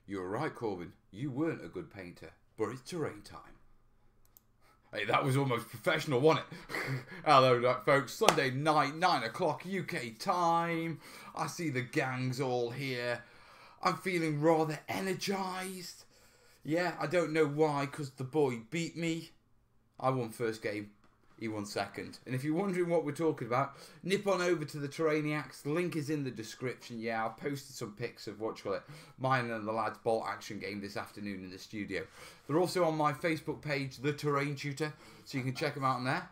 You're right, Corbin. You weren't a good painter, but it's terrain time. Hey, that was almost professional, wasn't it? Hello, folks. Sunday night, 9 o'clock UK time. I see the gang's all here. I'm feeling rather energised. Yeah, I don't know why, because the boy beat me. I won first game. He won second. And if you're wondering what we're talking about, nip on over to the terrainiacs. The link is in the description. Yeah, I've posted some pics of mine and the lads' bolt action game this afternoon in the studio. They're also on my Facebook page, The Terrain Tutor, so you can check them out on there.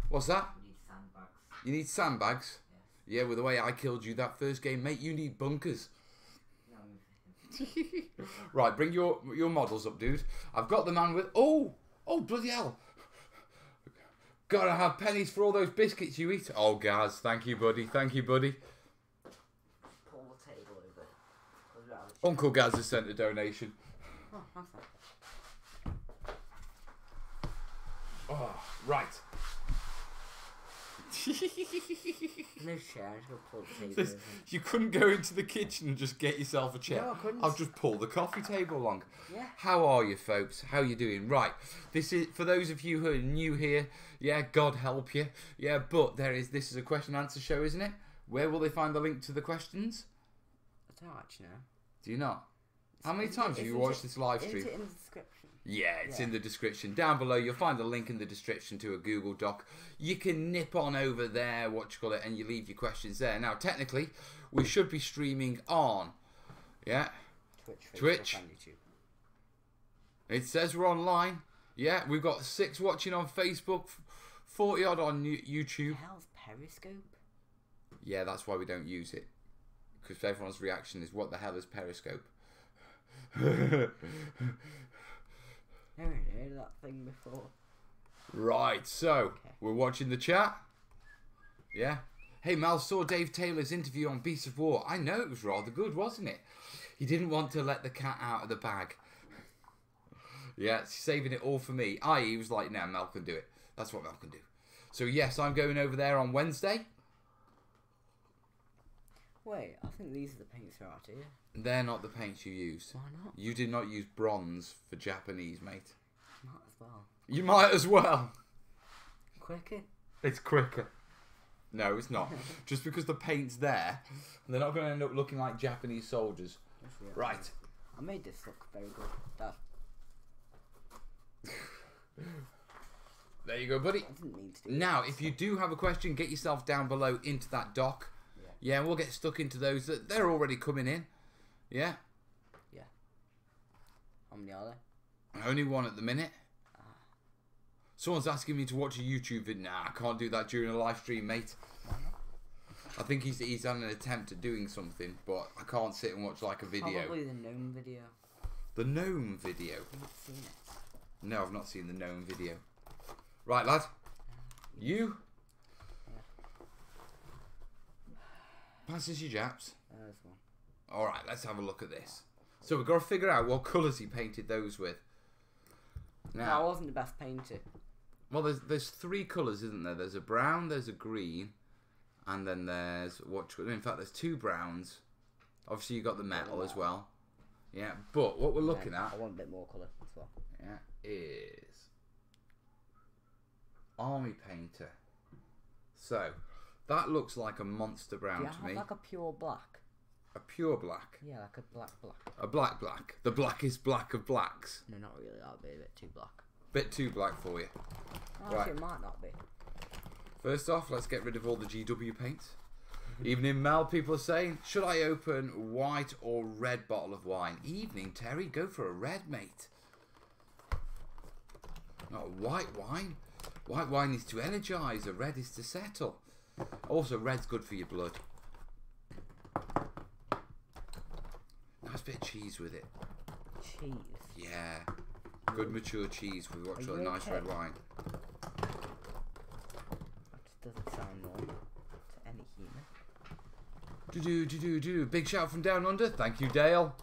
What's that? You need sandbags. You need sandbags? Yes. Yeah, with the way I killed you that first game, mate, you need bunkers. Right, bring your models up, dude. I've got the man with... Oh, bloody hell. Gotta have pennies for all those biscuits you eat. Oh, Gaz, thank you, buddy. Thank you, buddy. Pull the table over. Uncle Gaz has sent a donation. Oh, that's that. Oh, right. No chair, just go pull the table over. You couldn't go into the kitchen and just get yourself a chair. No, I couldn't. I'll just pull the coffee table along. Yeah. How are you, folks? How you doing? Right. This is for those of you who are new here. Yeah, God help you. Yeah, but this is a question and answer show, isn't it? Where will they find the link to the questions? I don't actually know. Do you not? How many times have you watched this live stream? Is it in the description? Yeah, it's in the description. Down below, you'll find a link in the description to a Google Doc. You can nip on over there, and you leave your questions there. Now, technically, we should be streaming on, Twitch. And YouTube. It says we're online. Yeah, we've got 6 watching on Facebook, 40 odd on YouTube. The hell's Periscope? Yeah, that's why we don't use it. Because everyone's reaction is, what the hell is Periscope? Never heard of that thing before. Right, so we're watching the chat. Yeah. Hey, Mal saw Dave Taylor's interview on Beasts of War. I know it was rather good, wasn't it? He didn't want to let the cat out of the bag. Yeah, saving it all for me. He was like, no, Mel can do it. That's what Mel can do. So yes, I'm going over there on Wednesday. Wait, I think these are the paints that are out here. They're not the paints you used. Why not? You did not use bronze for Japanese, mate. Might as well. You might as well. Quicker? It's quicker. No, it's not. Just because the paint's there, they're not going to end up looking like Japanese soldiers. Right. I made this look very good. Dad. There you go, buddy. I didn't mean to do now, if you do have a question, get yourself down below into that doc. Yeah, we'll get stuck into those. They're already coming in. Yeah? Yeah. How many are there? Only one at the minute. Someone's asking me to watch a YouTube video. Nah, I can't do that during a live stream, mate. Why not? I think he's done an attempt at doing something, but I can't sit and watch like a video. Probably the gnome video. The gnome video? I've not seen it. No, I've not seen the gnome video. Right, lad. You? Passes your Japs. There's one. Alright, let's have a look at this. So we've got to figure out what colours he painted those with. Now, I wasn't the best painter. Well, there's 3 colours, isn't there? There's a brown, there's a green, and then there's in fact there's 2 browns. Obviously you got the metal as well. Yeah, but what we're looking at, I want a bit more colour as well. Yeah, is Army Painter. So that looks like a monster brown to me. Do you have like a pure black? A pure black? Yeah, like a black. A black. The blackest black of blacks. No, not really. That'd be a bit too black. Bit too black for you. Right. It might not be. First off, let's get rid of all the GW paints. Evening, Mel. People are saying, should I open white or red bottle of wine? Evening, Terry. Go for a red, mate. Not a white wine. White wine is to energise. A red is to settle. Also, red's good for your blood. Nice bit of cheese with it. Cheese? Yeah. Good mature cheese with what's a nice red wine. That just doesn't sound normal to any human. Do. Big shout from down under. Thank you, Dale.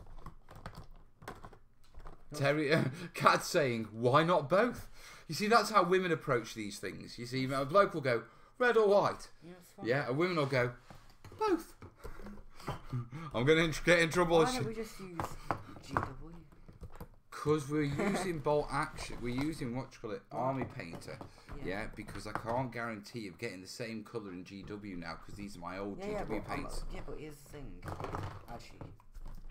Terry, Kat's saying, why not both? You see, that's how women approach these things. You see, a bloke will go, red or white? Yeah, a woman will go, both. I'm going to get in trouble. Why don't we just use GW? Because we're using bolt action, we're using what you call it, army painter. Yeah, because I can't guarantee of getting the same colour in GW now because these are my old GW paints. Yeah, but here's the thing. Actually,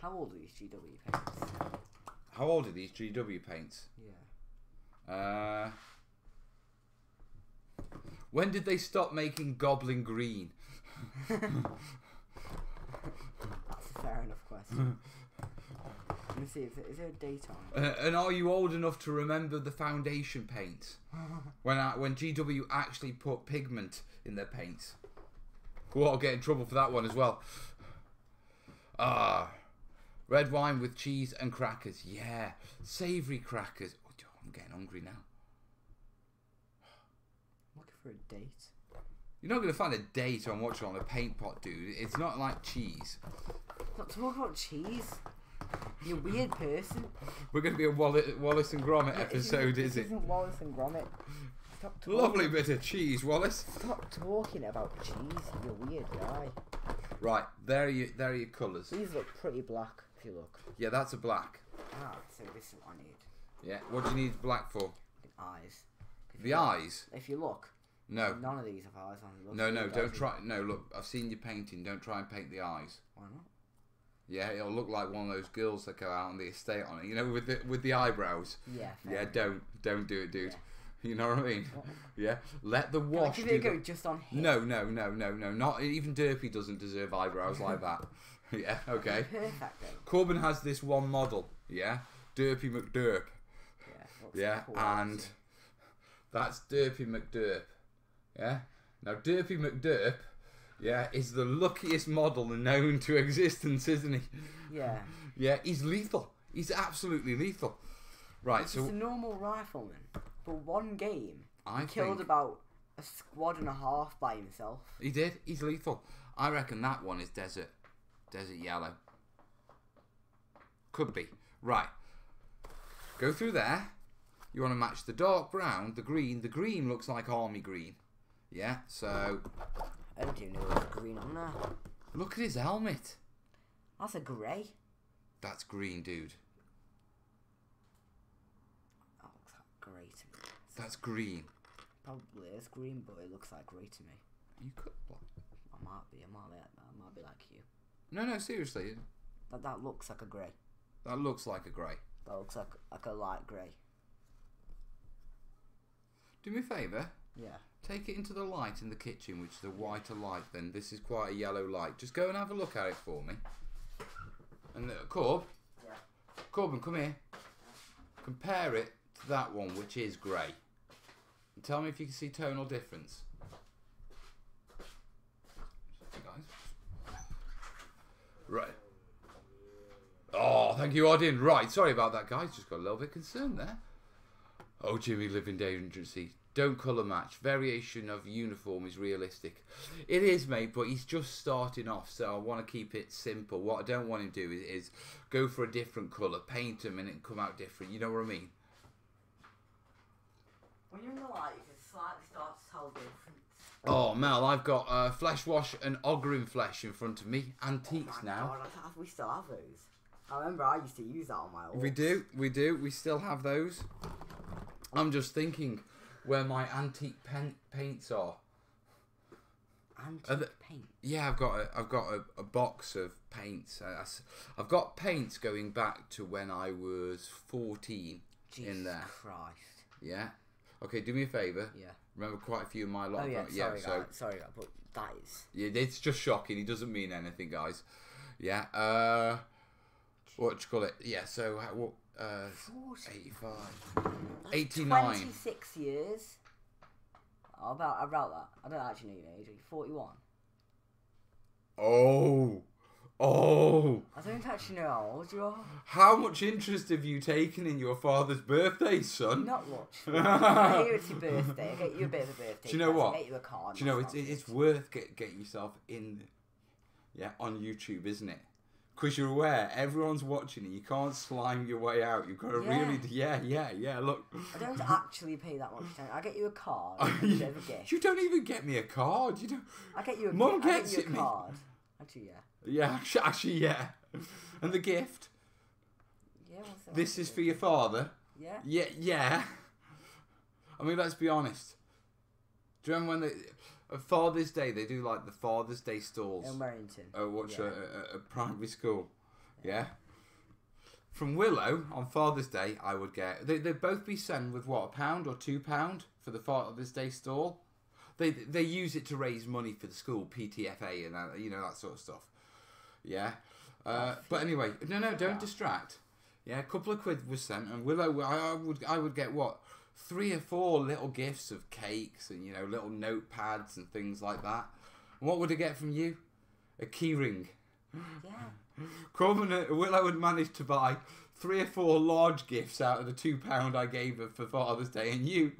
how old are these GW paints? How old are these GW paints? Yeah. When did they stop making Goblin Green? That's a fair enough question. Let me see, is there a date on it? And are you old enough to remember the foundation paints? when GW actually put pigment in their paints? Well, I'll get in trouble for that one as well. Red wine with cheese and crackers. Yeah, savoury crackers. Oh, I'm getting hungry now. Looking for a date. You're not going to find a date on what's on a paint pot, dude. It's not like cheese. Not talk about cheese. You weird person. We're going to be a Wallace and Gromit episode, is it? Isn't Wallace and Gromit. Stop talking. Lovely bit of cheese, Wallace. Stop talking about cheese. You're a weird guy. Right, there are your colours. These look pretty black, if you look. Yeah, that's a black. So this is what I need. Yeah, what do you need black for? The eyes. The eyes? If you look. No. None of these have eyes on No, them. don't try. No, look, I've seen you painting. Don't try and paint the eyes. Why not? Yeah, it'll look like one of those girls that go out on the estate on it. You know, with the eyebrows. Yeah. Yeah, don't do it, dude. Yeah. You know what I mean? What? Yeah. Let the wash. Give it a go just on here. No. Not even Derpy doesn't deserve eyebrows like that. Yeah. Okay. Perfect. Then. Corbin has this one model. Yeah. Derpy McDerp. Yeah. Cool, and that's Derpy McDerp. Yeah. Now Derpy McDerp. Yeah, is the luckiest model known to existence, isn't he? Yeah. Yeah, he's lethal. He's absolutely lethal. Right, He's just a normal rifleman. For one game, he killed about a squad and a half by himself. He did. He's lethal. I reckon that one is desert yellow. Could be. Right. Go through there. You want to match the dark brown, the green. The green looks like army green. Yeah, so... I don't even know there's green on there. Look at his helmet. That's a grey. That's green, dude. That looks like grey to me. That's green. Probably is green, but it looks like grey to me. You could... I might be like you. No, seriously. That looks like a grey. That looks like a grey. That looks like a light grey. Do me a favour. Yeah. Take it into the light in the kitchen, which is a whiter light. Then this is quite a yellow light. Just go and have a look at it for me. And Corb. Yeah. Corbin, come here. Compare it to that one, which is grey. And tell me if you can see tonal difference. Guys. Right. Oh, thank you, I didn't. Right, sorry about that, guys. Just got a little bit concerned there. Oh, Jimmy, living dangerously. Don't colour match. Variation of uniform is realistic. It is, mate, but he's just starting off, so I want to keep it simple. What I don't want him to do is go for a different colour, paint him, and it come out different. You know what I mean? When you're in the light, you can slightly start to tell the difference. Oh, Mel, I've got Flesh Wash and Ogren Flesh in front of me. Antiques now. God, we still have those. I remember I used to use that on my orcs. We do. We still have those. I'm just thinking where my antique paints are. Antique paint? Yeah, I've got a box of paints. I've got paints going back to when I was 14 Jesus in there. Christ. Yeah. Okay, do me a favour. Yeah. Remember quite a few of my lot. Oh yeah, sorry, guys, but that is... Yeah, it's just shocking. He doesn't mean anything, guys. Yeah. What do you call it? Yeah, so... 85. 89. 26 years. Oh, about that. I don't actually know your age. Are you 41? Oh. I don't actually know how old you are. How much interest have you taken in your father's birthday, son? Not much. I hear it's your birthday. I get you a bit of a birthday. Do you know what? I get you a card. Do you know, it's worth getting yourself in, on YouTube, isn't it? Because you're aware, everyone's watching and you can't slime your way out. You've got to really... Yeah, look. I don't actually pay that much attention. I get you a card. A bit of a gift. You don't even get me a card. You don't... I get you a Mum gets it, card. Actually, yeah. Yeah, actually, yeah. And the gift? Yeah, what's the This is answer? for your father. Yeah. Yeah, yeah. I mean, let's be honest. Do you remember when at Father's Day they do like the Father's Day stalls? In Warrington. Watch Yeah. a primary school. Yeah. From Willow on Father's Day, I would get. They'd both be sent with what, £1 or £2 for the Father's Day stall. They use it to raise money for the school, PTFA and that, that sort of stuff. Yeah. But anyway, no, don't distract. Yeah, a couple of quid was sent, and Willow, I would get what, 3 or 4 little gifts of cakes and little notepads and things like that. And what would I get from you? A key ring. Yeah. Corbin and Willow had managed to buy 3 or 4 large gifts out of the £2 I gave her for Father's Day, and you,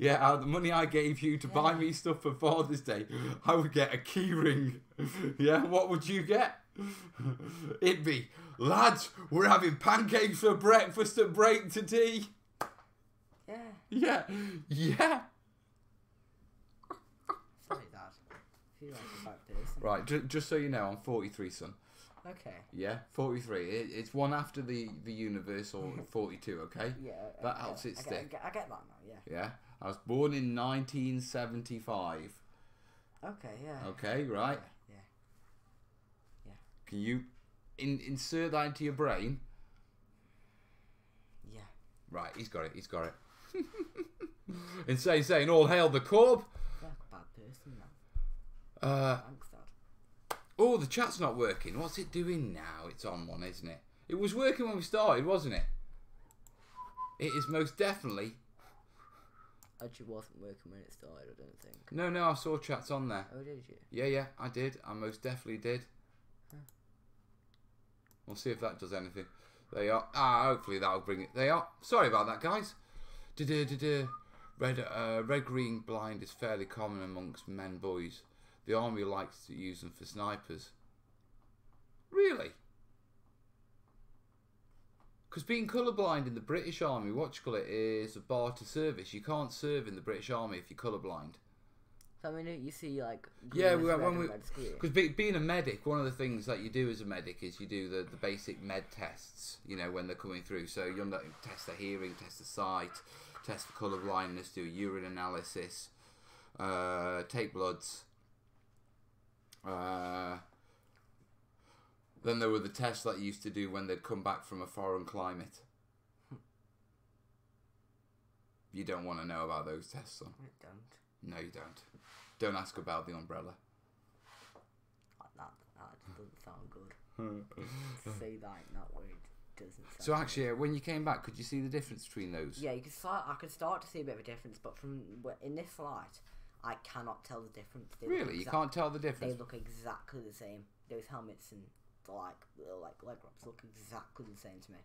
out of the money I gave you to buy me stuff for Father's Day, I would get a key ring. Yeah, what would you get? It'd be, lads, we're having pancakes for breakfast at break to tea. Yeah. Sorry, Dad. I feel like a bad person. Right, just so you know, I'm 43, son. Okay. Yeah, 43. It's one after the universal 42, okay? Yeah. That helps it stick. I get that now, yeah. Yeah. I was born in 1975. Okay, yeah. Okay, right? Yeah. Can you insert that into your brain? Yeah. Right, he's got it. Insane saying, all hail the Corb. Yeah, bad person now. Thanks, Dad. Oh, the chat's not working. What's it doing now? It's on one, isn't it? It was working when we started, wasn't it? It is most definitely. Actually, wasn't working when it started, I don't think. No, I saw chats on there. Oh, did you? Yeah, I did. I most definitely did. We'll see if that does anything. There you are. Hopefully that'll bring it. There you are. Sorry about that, guys. Red-green blind is fairly common amongst men boys. The army likes to use them for snipers. Really? Because being colourblind in the British Army, what you call it, is a bar to service. You can't serve in the British Army if you're colourblind. So, I mean, you see, like... Yeah, because being a medic, one of the things that you do as a medic is you do the basic med tests, when they're coming through. So you'll test the hearing, test the sight, test for colour blindness, do a urine analysis, take bloods. Then there were the tests that you used to do when they'd come back from a foreign climate. You don't want to know about those tests, son. I don't. No, you don't. Don't ask about the umbrella. That doesn't sound good. Say that in that way doesn't sound So actually, when you came back, could you see the difference between those? Yeah, I could start to see a bit of a difference, but in this light, I cannot tell the difference. Really? You can't tell the difference? They look exactly the same. Those helmets and the little leg wraps look exactly the same to me.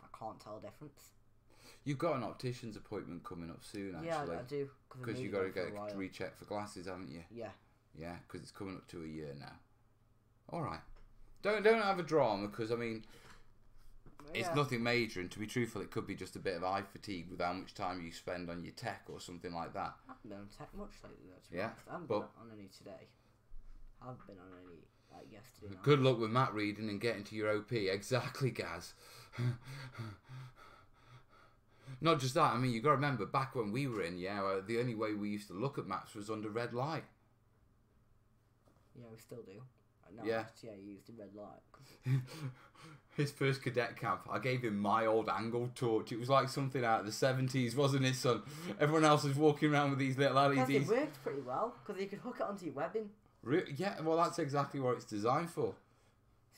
I can't tell the difference. You've got an optician's appointment coming up soon, actually. Yeah, I do. Because you've got to get a recheck for glasses, haven't you? Yeah. Yeah, because it's coming up to a year now. All right. Don't have a drama, because, I mean, it's nothing major, and to be truthful, it could be just a bit of eye fatigue with how much time you spend on your tech or something like that. I haven't been on tech much lately, though, to be Yeah, honest. I haven't been on any today. I haven't been on any, yesterday night. Good luck with map reading and getting to your OP. Exactly, Gaz. Not just that, I mean, you got to remember, back when we were in, the only way we used to look at maps was under red light. Yeah, we still do. No, Yeah. You use the red light. His first cadet camp, I gave him my old angled torch. It was like something out of the 70s, wasn't it, son? Everyone else was walking around with these little LEDs. It worked pretty well, because you could hook it onto your webbing. Yeah, well, that's exactly what it's designed for.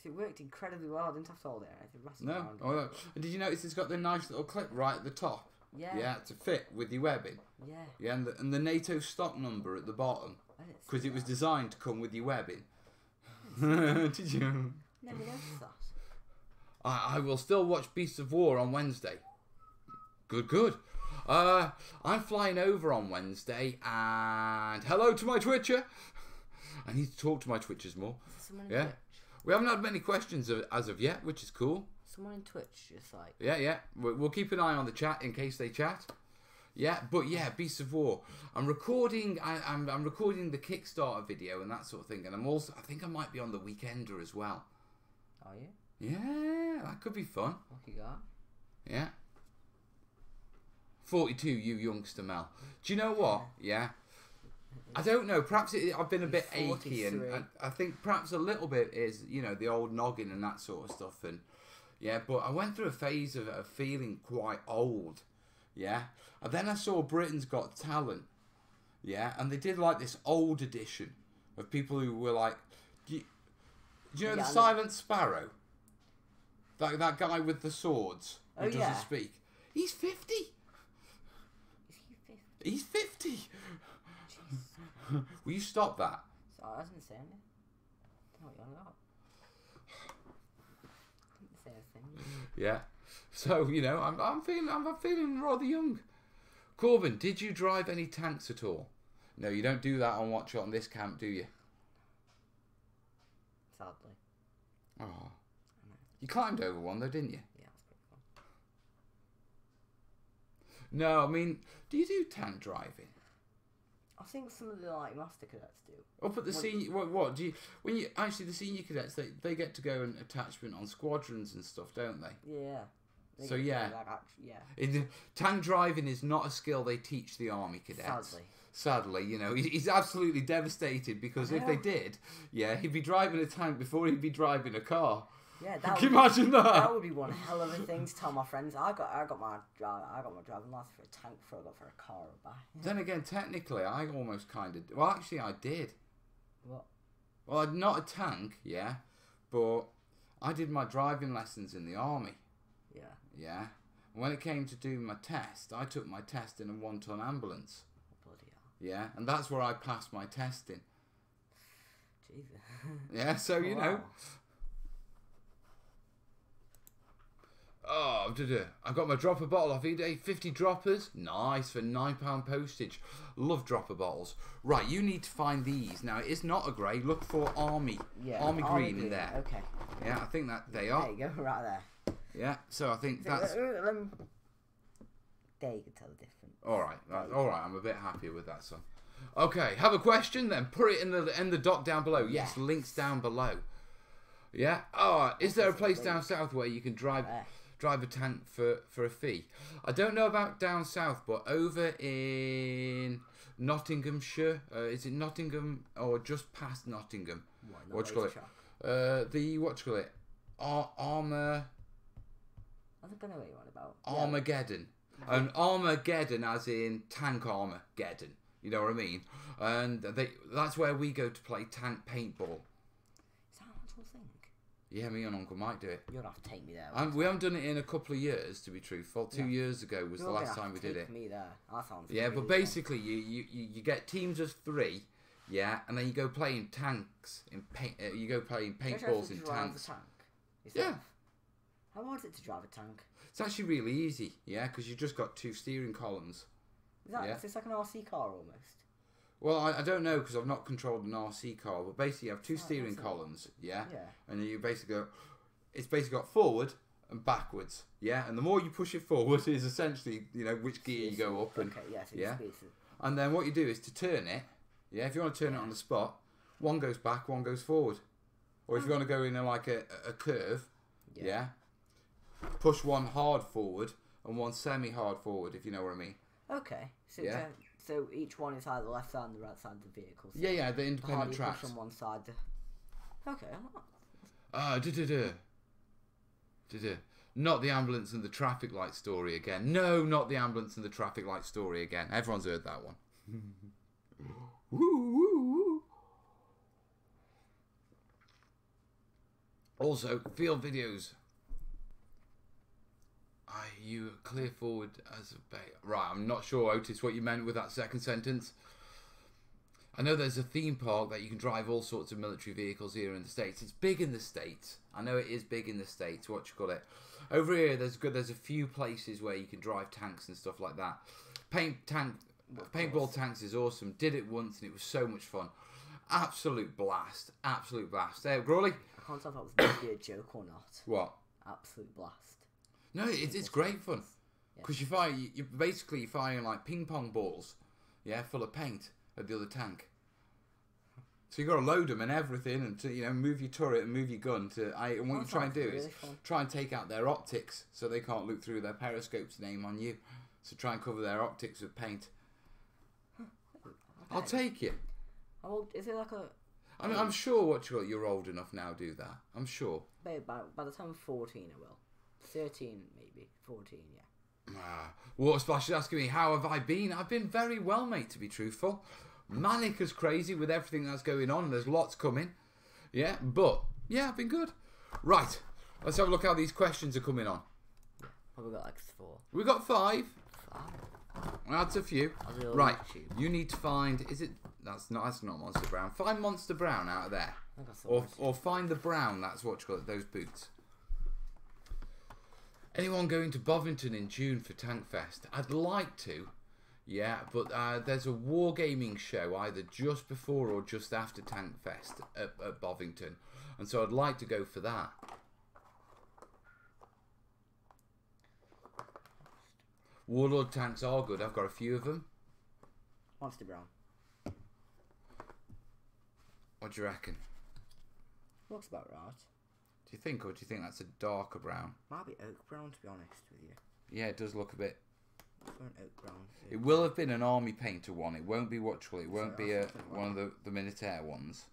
So it worked incredibly well. I didn't have to hold it. I had to wrestle No. around. Oh, no. And did you notice it's got the nice little clip right at the top? Yeah. Yeah, to fit with your webbing. Yeah. Yeah, and the NATO stock number at the bottom, because it was designed to come with your webbing. Did you? Never noticed that. I will still watch Beasts of War on Wednesday. Good. I'm flying over on Wednesday, and hello to my Twitcher. I need to talk to my Twitchers more. Someone in Yeah. Twitch. We haven't had many questions as of yet, which is cool. Someone in Twitch just like... Yeah. We'll keep an eye on the chat in case they chat. Yeah, but yeah, Beasts of War. I'm recording. I'm recording the Kickstarter video and that sort of thing, and I think I might be on the Weekender as well. Are you? Yeah, that could be fun. Lucky guy. Yeah. 42, you youngster, Mel. Do you know what? Yeah. I don't know. Perhaps I've been a bit achy, and I think perhaps a little bit is, you know, the old noggin and that sort of stuff. And yeah, but I went through a phase of feeling quite old. Yeah. And then I saw Britain's Got Talent. Yeah. And they did like this old edition of people who were like, do you know the Silent Sparrow? That guy with the swords who doesn't speak. He's 50. Is he 50? He's 50. Will you stop that? So I didn't say anything. I don't know what you're on about. I didn't say anything. Yeah. So, you know, I'm feeling rather young. Corbin, did you drive any tanks at all? No, you don't do that on Watch It on this camp, do you? Sadly. Oh. You climbed over one though, didn't you? Yeah, that's pretty fun. No, I mean, do you do tank driving? I think some of the like master cadets do. Up at the senior, what do you? When you actually the senior cadets, they get to go and attachment on squadrons and stuff, don't they? Yeah. So yeah, yeah. Tank driving is not a skill they teach the army cadets. Sadly, you know, he's absolutely devastated because if they did, yeah, he'd be driving a tank before he'd be driving a car. Yeah, can you imagine that? That would be one hell of a thing to tell my friends. I got my driving license for a tank before I got for a car or a bike. Then again, technically, I almost kind of. Well, actually, I did. What? Well, not a tank, yeah, but I did my driving lessons in the army. Yeah. Yeah. When it came to doing my test, I took my test in a 1-ton ambulance. Bloody hell. Yeah, and that's where I passed my testing. Jesus. Yeah, so you know. Oh, I got my dropper bottle off eBay, 50 droppers, nice, for £9 postage. Love dropper bottles. Right, you need to find these. Now, it is not a grey, look for army green in there. Okay. Yeah, I think that they are. There you go, right there. Yeah, so I think that's... There you can tell the difference. Alright, I'm a bit happier with that, son. Okay, have a question then, put it in the doc down below. Yes, links down below. Yeah, is there a place down south where you can drive a tank for a fee? I don't know about down south, but over in Nottinghamshire, is it Nottingham or just past Nottingham? What do you call it? Armour. I don't know what you're on about. Armageddon. And Armageddon as in tank Armageddon. You know what I mean? And that's where we go to play tank paintball. Is that an actual thing? Yeah, me and Uncle Mike do it. You'll have to take me there. We haven't done it in a couple of years, to be truthful. 2 years ago was the last time we did it. Me there. That sounds yeah, but basically you get teams of 3, yeah, and then you go playing tanks in paint. You go playing paintballs in tanks. Yeah. How hard is it to drive a tank? It's actually really easy, yeah, because you've just got 2 steering columns. Is this like an RC car almost? Well, I don't know because I've not controlled an RC car, but basically you have 2 steering columns, yeah, and you basically it's basically got forward and backwards, yeah, and the more you push it forward is essentially, you know, which gear you go up and and then what you do is to turn it, yeah, if you want to turn it on the spot, one goes back, one goes forward, or if you want to go in like a curve, yeah, push one hard forward and one semi-hard forward, if you know what I mean. Okay. So, so each one is either the left side and the right side of the vehicle. So yeah, the independent tracks. Push on one side. Okay. Not the ambulance and the traffic light story again. No, not the ambulance and the traffic light story again. Everyone's heard that one. Also, field videos. Are you clear forward as a bait? Right, I'm not sure, Otis, what you meant with that second sentence. I know there's a theme park that you can drive all sorts of military vehicles here in the States. It's big in the States. I know it is big in the States. What you call it? Over here, there's a few places where you can drive tanks and stuff like that. Paintball tanks is awesome. Did it once and it was so much fun. Absolute blast. Absolute blast. Grawley? I can't tell if that was meant to be a joke or not. What? Absolute blast. No, it's great fun. Because you're basically firing like ping pong balls, yeah, full of paint at the other tank. So you got to load them and everything, and to, you know, move your turret and move your gun to. And what you try and do is try and take out their optics, so they can't look through their periscopes and aim on you. So try and cover their optics with paint. I'll take it. How old is it? Like a? I'm sure you're old enough now. Do that. I'm sure. By the time I'm 14, I will. 13 maybe. 14, yeah. Water Splash is asking me, how have I been? I've been very well, mate, to be truthful. Manic as crazy with everything that's going on. There's lots coming. Yeah, but, yeah, I've been good. Right, let's have a look how these questions are coming on. What have we got, like 4? We got 5. 5? That's a few. Right, you need to find, that's not Monster Brown. Find Monster Brown out of there. Or find the brown, that's what you call it, those boots. Anyone going to Bovington in June for Tankfest? I'd like to. Yeah, but there's a wargaming show either just before or just after Tankfest at Bovington. And so I'd like to go for that. Warlord tanks are good. I've got a few of them. Monster Brown. What do you reckon? Looks about right. Do you think, or do you think that's a darker brown? Might be oak brown, to be honest with you. Yeah, it does look a bit. An oak brown. It will have been an army painter one. It won't be Watchful. It won't be one of the Minotaur ones.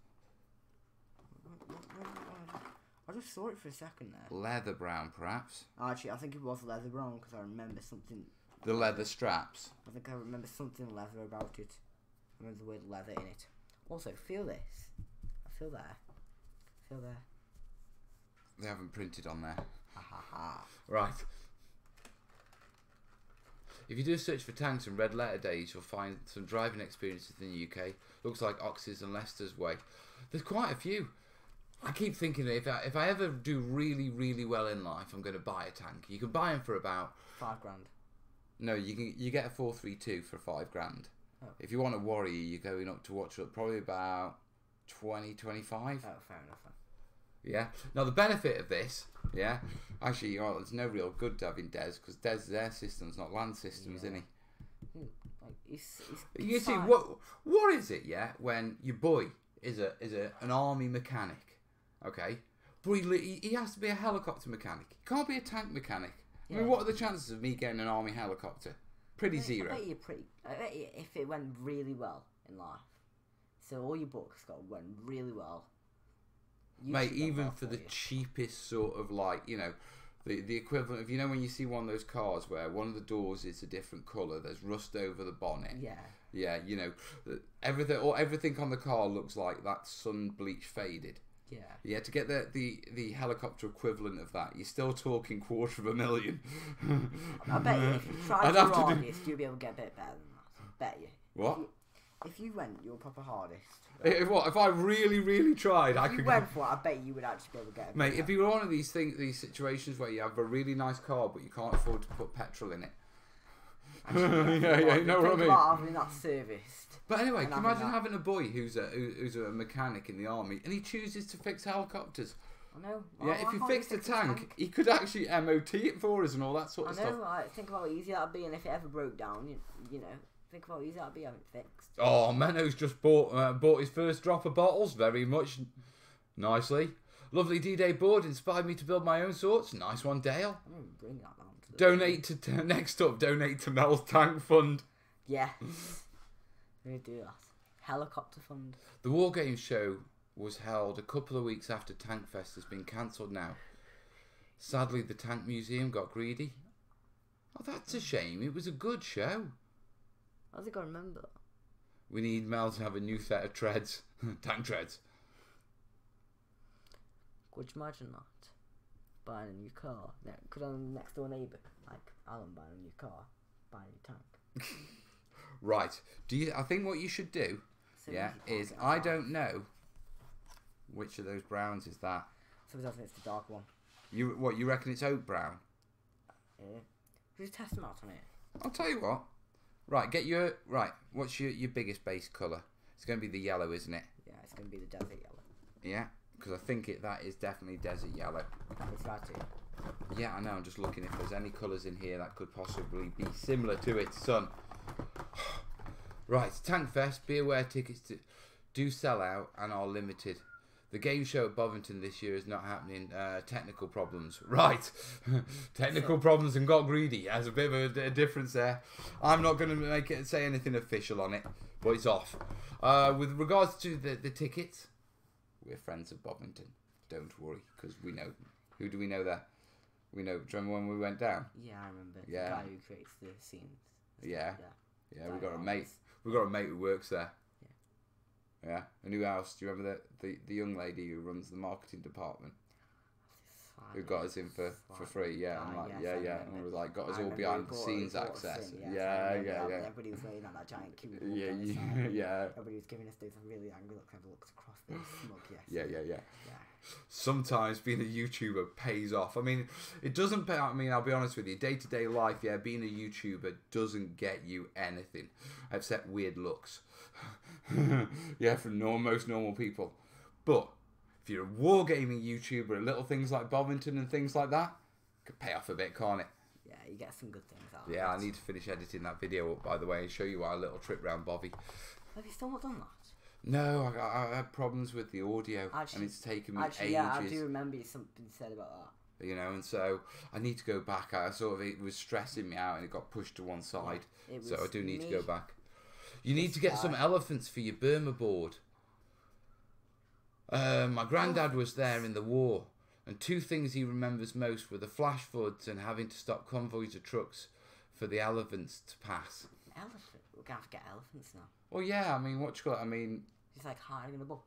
I just saw it for a second there. Leather brown, perhaps. Actually, I think it was leather brown because I remember something. The leather straps. I think I remember something leather about it. I remember the word leather in it. Also, feel this. I feel there. Feel there. They haven't printed on there. Ha ha ha. Right. If you do a search for tanks and red letter days, you'll find some driving experiences in the UK. Looks like Ox's and Leicester's way. There's quite a few. I keep thinking that if I ever do really, really well in life, I'm going to buy a tank. You can buy them for about £5 grand. No, you get a 432 for £5 grand. Oh. If you want a Warrior, you're going up to watch it probably about 20, 25. Oh, fair enough. Yeah. Now the benefit of this, yeah, actually, there's no real good having Des because Des is air systems, not land systems, isn't he? You see, what is it? Yeah, when your boy is an army mechanic, okay, but he has to be a helicopter mechanic. He can't be a tank mechanic. Yeah. I mean, what are the chances of me getting an army helicopter? Pretty zero. I bet you if it went really well in life, so all your books went really well. Mate, even for the cheapest sort of the equivalent of, when you see one of those cars where one of the doors is a different colour, there's rust over the bonnet. Yeah. Yeah, everything on the car looks like that sun bleach faded. Yeah. Yeah, to get the helicopter equivalent of that, you're still talking $250,000. I bet you if you tried your hardest, you'll be able to get a bit better than that. Bet you. What? If you went your proper hardest. If I really, really tried, I could. If you went for it, I bet you would actually be able to get it. Mate, if you were one of these situations where you have a really nice car but you can't afford to put petrol in it. Yeah, you know what I mean? About having that serviced. But anyway, can you imagine having a boy who's a mechanic in the army and he chooses to fix helicopters? I know. Yeah, if he fixed a tank, he could actually MOT it for us and all that sort of stuff. I know. Think about how easy that'd be, and if it ever broke down, you know. Think about how easy that'd be having it fixed. Oh, Menno's just bought his first drop of bottles. Very much nicely. Lovely D-Day board inspired me to build my own sorts. Nice one, Dale. I'm gonna bring that down to the donate to Mel's Tank Fund. Yeah. We're gonna do that. Helicopter fund. The War Games show was held a couple of weeks after Tankfest has been cancelled now. Sadly, the Tank Museum got greedy. Oh, that's a shame. It was a good show. I think I remember. We need Mel to have a new set of treads. Tank treads. Could you imagine that? Buying a new car. Could our next door neighbour, like Alan, buying a new car, buying a new tank. Right. I think what you should do, is I don't know which of those browns is that. Somebody else thinks it's the dark one. You reckon it's oak brown? Yeah. Who's test them out on it? I'll tell you what. Right, what's your biggest base colour? It's going to be the yellow, isn't it? Yeah, it's going to be the desert yellow. Yeah, because I think that is definitely desert yellow. It's right here. Yeah, I know, I'm just looking if there's any colours in here that could possibly be similar to its son. Right, Tankfest, be aware tickets do sell out and are limited. The game show at Bovington this year is not happening. Technical problems. Right. Technical problems and got greedy. There's a bit of a difference there. I'm not going to say anything official on it, but it's off. With regards to the tickets, we're friends of Bovington. Don't worry, because we know. Who do we know there? We know. Do you remember when we went down? Yeah, I remember. Yeah. The guy who creates the scenes. Yeah. We got a mate. We got a mate who works there. Yeah, and who else? Do you remember the young lady who runs the marketing department? Who got us in for free? Yeah, I'm like, yeah. And was like, got us all behind the scenes access. Yeah. Everybody was waiting on that giant cube. Yeah. Everybody was giving us those really angry looks across their smug. Yeah. Sometimes being a YouTuber pays off. I mean, it doesn't pay. I mean, I'll be honest with you. Day-to-day life, being a YouTuber doesn't get you anything except weird looks. For most normal people. But if you're a wargaming YouTuber, little things like Bovington and things like that could pay off a bit, can't it? Yeah, you get some good things out of Yeah, it. I need to finish editing that video up, by the way, and show you our little trip round Bovy. Have you still not done that? No, I had problems with the audio, and it's taken me ages. Yeah, I do remember something said about that. And so I need to go back. It was stressing me out, and it got pushed to one side. So I do need to go back. You need to get some elephants for your Burma board. My granddad was there in the war, and two things he remembers most were the flash floods and having to stop convoys of trucks for the elephants to pass. Elephant? We're going to have to get elephants now. Well, yeah, I mean, what you call it? I mean... He's like hiding in a bush.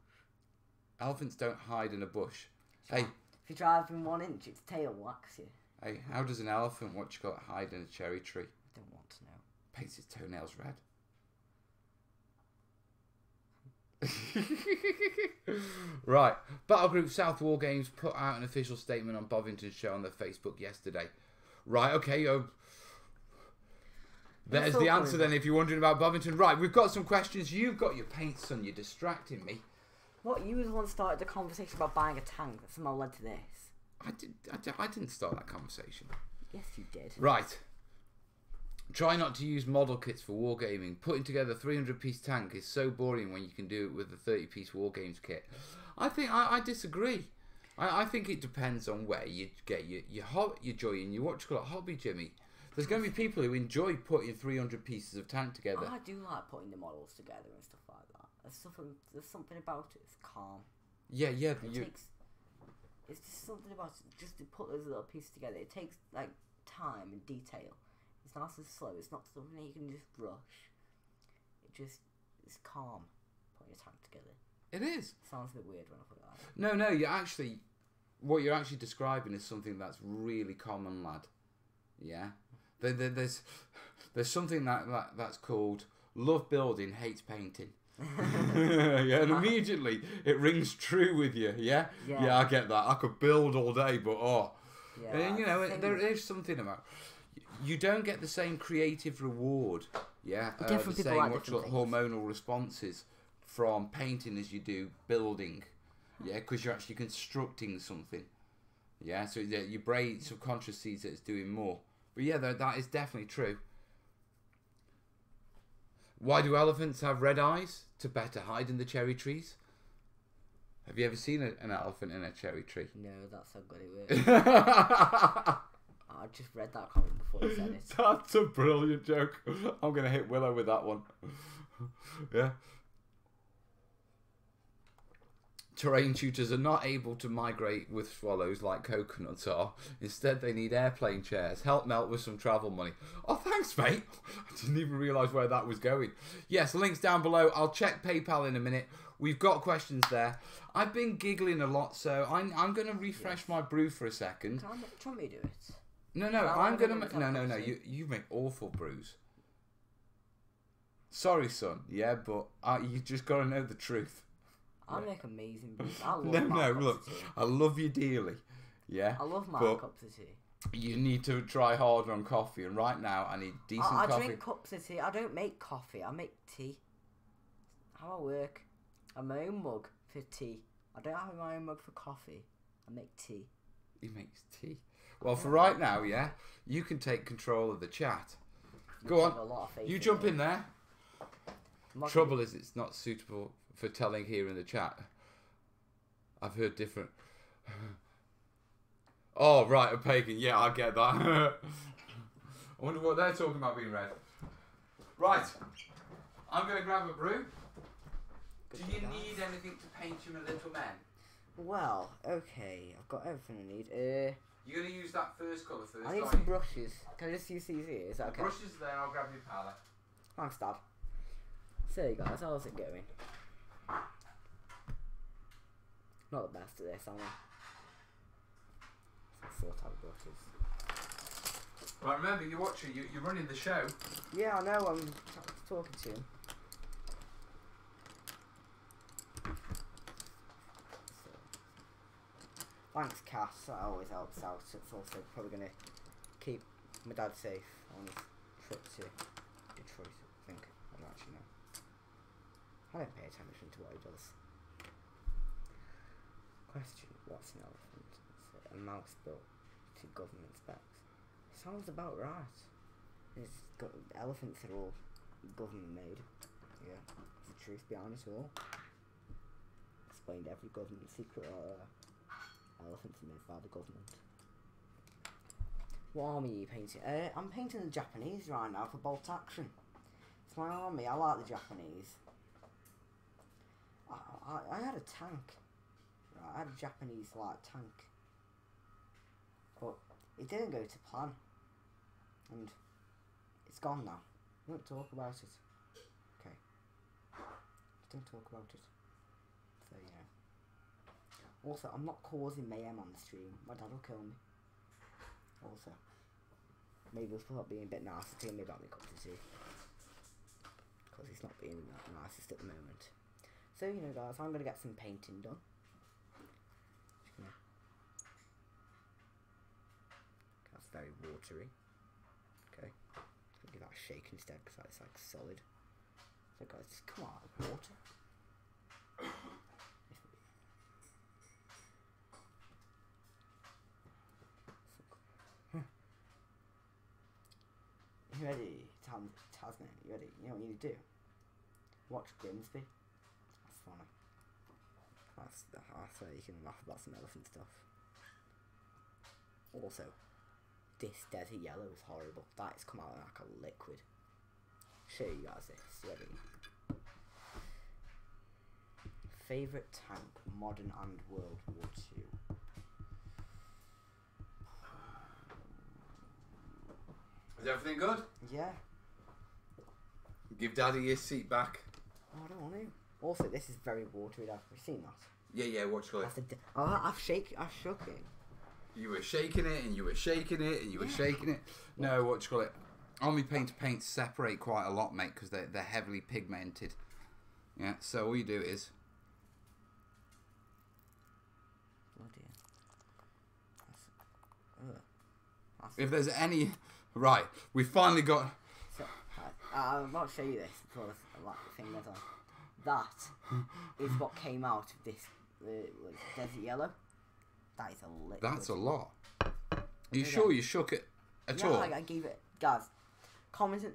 Elephants don't hide in a bush. Hey. If you drive in 1 inch, its tail whacks you. Hey, how does an elephant, what you call it, hide in a cherry tree? I don't want to know. Paints its toenails red. Right, Battlegroup South War Games put out an official statement on Bovington's show on their Facebook yesterday. Right, okay, there's the answer then if you're wondering about Bovington. Right, we've got some questions. You've got your paint, son, you're distracting me. What, you was the one that started the conversation about buying a tank that somehow led to this? I didn't start that conversation. Yes, you did. Right. Try not to use model kits for wargaming. Putting together a 300-piece tank is so boring when you can do it with a 30-piece wargames kit. I disagree. I think it depends on where you get your joy in your hobby, Jimmy. There's going to be people who enjoy putting 300 pieces of tank together. I do like putting the models together and stuff like that. There's something about it. It's calm. Yeah. It's just something about it. Just to put those little pieces together. It takes like time and detail. It's nice and slow. It's not something that you can just rush. It's calm putting a tank together. It is. Sounds a bit weird when I put it like that. No. What you're actually describing is something that's really common, lad. Yeah. There's something that's called love building, hates painting. Yeah, and immediately it rings true with you. Yeah, I get that. I could build all day, but and there's something about you don't get the same creative reward. Yeah, the same hormonal responses from painting as you do building. Yeah, because you're actually constructing something. Yeah, so your brain subconscious sees that it's doing more. But yeah, that is definitely true. Why do elephants have red eyes? To better hide in the cherry trees. Have you ever seen an elephant in a cherry tree? No, that's how good it works. I just read that comment before you said it. That's a brilliant joke. I'm going to hit Willow with that one. Yeah. Terrain shooters are not able to migrate with swallows like coconuts are. Instead, they need airplane chairs. Help Melt with some travel money. Oh, thanks, mate. I didn't even realise where that was going. Yes, links down below. I'll check PayPal in a minute. We've got questions there. I've been giggling a lot, so I'm going to refresh my brew for a second. Do you want me to do it? No, I'm going to... No. You make awful brews. Sorry, son. Yeah, but you just got to know the truth. I make amazing brews. I love look, I love you dearly. Yeah. I love my cups of tea. You need to try harder on coffee, and right now I need decent coffee. I drink cups of tea. I don't make coffee. I make tea. How I work. I have my own mug for tea. I don't have my own mug for coffee. I make tea. He makes tea. Well, for right now, yeah, you can take control of the chat. Go on. You jump in there. Trouble is, it's not suitable for telling here in the chat. I've heard different. Oh, right, a pagan. Yeah, I get that. I wonder what they're talking about being red. Right. I'm going to grab a brew. Do you need anything to paint you my little men? Well, okay. I've got everything I need. You're going to use that first colour first, I need some brushes. Can I just use these here? Is that okay? Brushes there, I'll grab your palette. Thanks, Dad. So, you guys, how's it going? Not the best at this, am I? Sort out brushes. Right, remember, you're watching, you're running the show. Yeah, I know, I'm talking to him. So, thanks, Cass, that always helps out. It's also probably going to keep my dad safe on his trip to Detroit, I think. I don't actually know. I don't pay attention to what he does. Question, what's an elephant? A mouse built to government specs. Sounds about right. Elephants are all government made. Yeah, it's the truth behind it all. Explained every government secret. Elephants are made by the government. What army are you painting? I'm painting the Japanese right now for bolt action. It's my army. I like the Japanese. I had a tank. I had a Japanese like tank, but it didn't go to plan, and it's gone now. We don't talk about it. Okay, don't talk about it. So you know. Also, I'm not causing mayhem on the stream. My dad will kill me. Also, maybe we'll start being a bit nicer to him about me cup of tea, because he's not being the nicest at the moment. So you know, guys, I'm gonna get some painting done. That's very watery. Okay, I'll give that a shake instead because that's like solid. So guys, just come out of water. You ready, Tasman? You ready? You know what you need to do? Watch Grimsby. That's funny. That's where you can laugh about some elephant stuff. Also, this desert yellow is horrible. That has come out like a liquid. Show you guys this. Ready? Favourite tank, modern and World War II. Is everything good? Yeah. Give Daddy his seat back. Oh, I don't want to. Also, this is very watery. Have you seen that? Yeah, watch it. I've shook it. You were shaking it, and you were shaking it, and you were shaking it. No, what do you call it? Army paints separate quite a lot, mate, because they're heavily pigmented. Yeah, so all you do is... If there's any... Right, we finally got... So, I'm about to show you this before the thing goes on. That is what came out of this desert yellow. That is a liquid. That's a lot. Are you sure you shook it at all? I gave it... Guys, comment in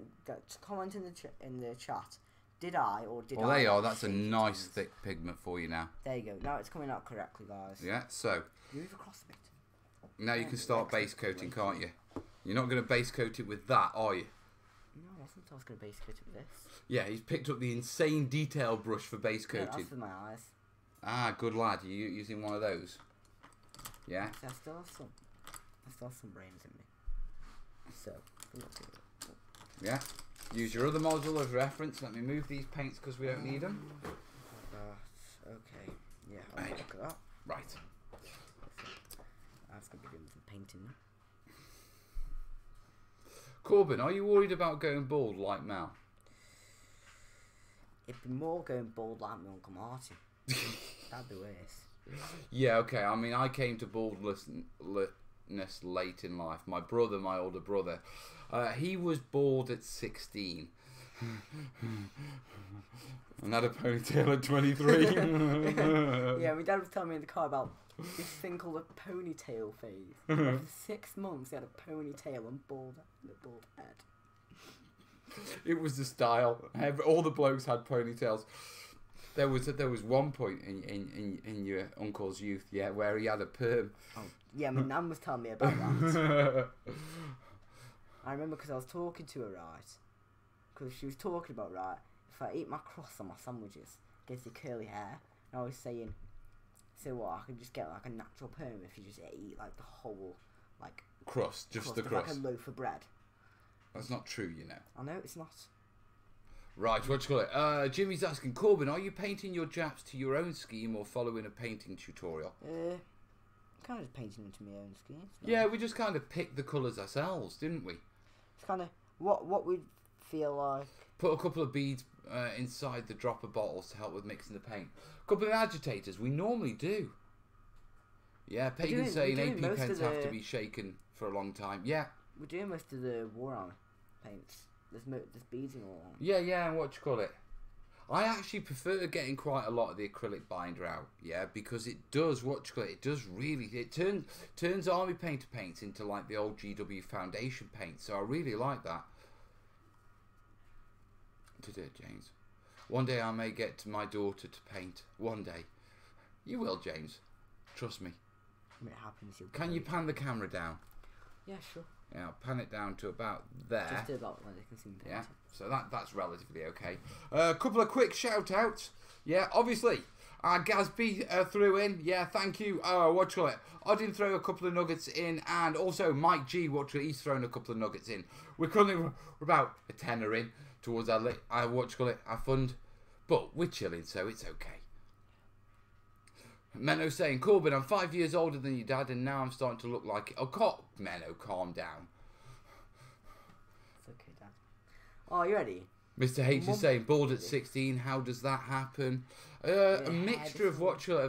the chat. Did I or did I... Well, there you are. That's a nice thick pigment for you now. There you go. Now it's coming out correctly, guys. Yeah, so... Move across a bit. Now you can start base coating, can't you? You're not going to base coat it with that, are you? No, I wasn't. I was going to base coat it with this. Yeah, he's picked up the insane detail brush for base coating. Yeah, that's for my eyes. Ah, good lad. You using one of those? Yeah. I still have some brains in me. So, yeah. Use your other model as reference. Let me move these paints because we don't need them. Okay. Yeah, I'll look at that. Right. That's going to be doing some painting now. Corbin, are you worried about going bald like Mal? It'd be more going bald like my Uncle Martin. That'd be worse. Yeah, okay. I mean, I came to baldness late in life. My brother, my older brother, he was bald at 16. And had a ponytail at 23. Yeah, my dad was telling me in the car about this thing called a ponytail phase. For 6 months, he had a ponytail and bald head. It was the style. All the blokes had ponytails. There was one point in your uncle's youth, yeah, where he had a perm. Oh, yeah, my nan was telling me about that. I remember because I was talking to her, right? Because she was talking about, right, if I eat my crust on my sandwiches, it gives you curly hair. And I was saying, so what, I could just get like a natural perm if you just eat like the whole, like... Crust, just the crust. Like a loaf of bread. That's not true, you know. I know, it's not. Right, what do you call it? Jimmy's asking, Corbin, are you painting your Japs to your own scheme or following a painting tutorial? Kind of painting them to my own scheme. Yeah, we just kind of picked the colours ourselves, didn't we? It's kind of what we'd feel like. Put a couple of beads inside the dropper bottles to help with mixing the paint. A couple of agitators, we normally do. Yeah, Pagan's saying AP pens have to be shaken for a long time. Yeah. We're doing most of the Warhammer paints. There's beads and all. Yeah, and what do you call it? I actually prefer getting quite a lot of the acrylic binder out, yeah, because it does, what do you call it? It does really, it turns Army Painter paints into like the old GW Foundation paint, so I really like that. To do it, James. One day I may get my daughter to paint. One day. You will, James. Trust me. When it happens, Can you pan the camera down? Yeah, sure. Yeah, I'll pan it down to about there. Just to about where they can see me. Yeah, so that's relatively okay. A couple of quick shout outs. Yeah, obviously, Gazby threw in. Yeah, thank you. What do you call it? I didn't throw a couple of nuggets in, and also Mike G. What do you call it? He's thrown a couple of nuggets in. We're about a tenner in towards our what do you call it? Our fund, but we're chilling, so it's okay. Menno saying, Corbin, I'm 5 years older than your dad, and now I'm starting to look like it. Oh, Menno, calm down. It's okay, Dad. Oh, you ready? Mr. H is saying, bald at 16, how does that happen? A mixture of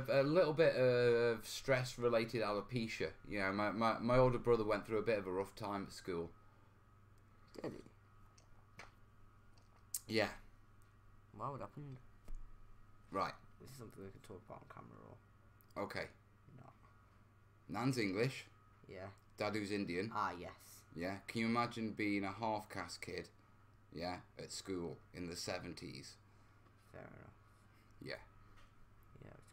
a little bit of stress-related alopecia. You know, my older brother went through a bit of a rough time at school. Did he? Yeah. What happened? Right. This is something we can talk about on camera or... Okay. No. Nan's English. Yeah. Dadu's Indian. Ah, yes. Yeah. Can you imagine being a half-caste kid, yeah, at school in the 70s? Fair enough. Yeah. Yeah, it's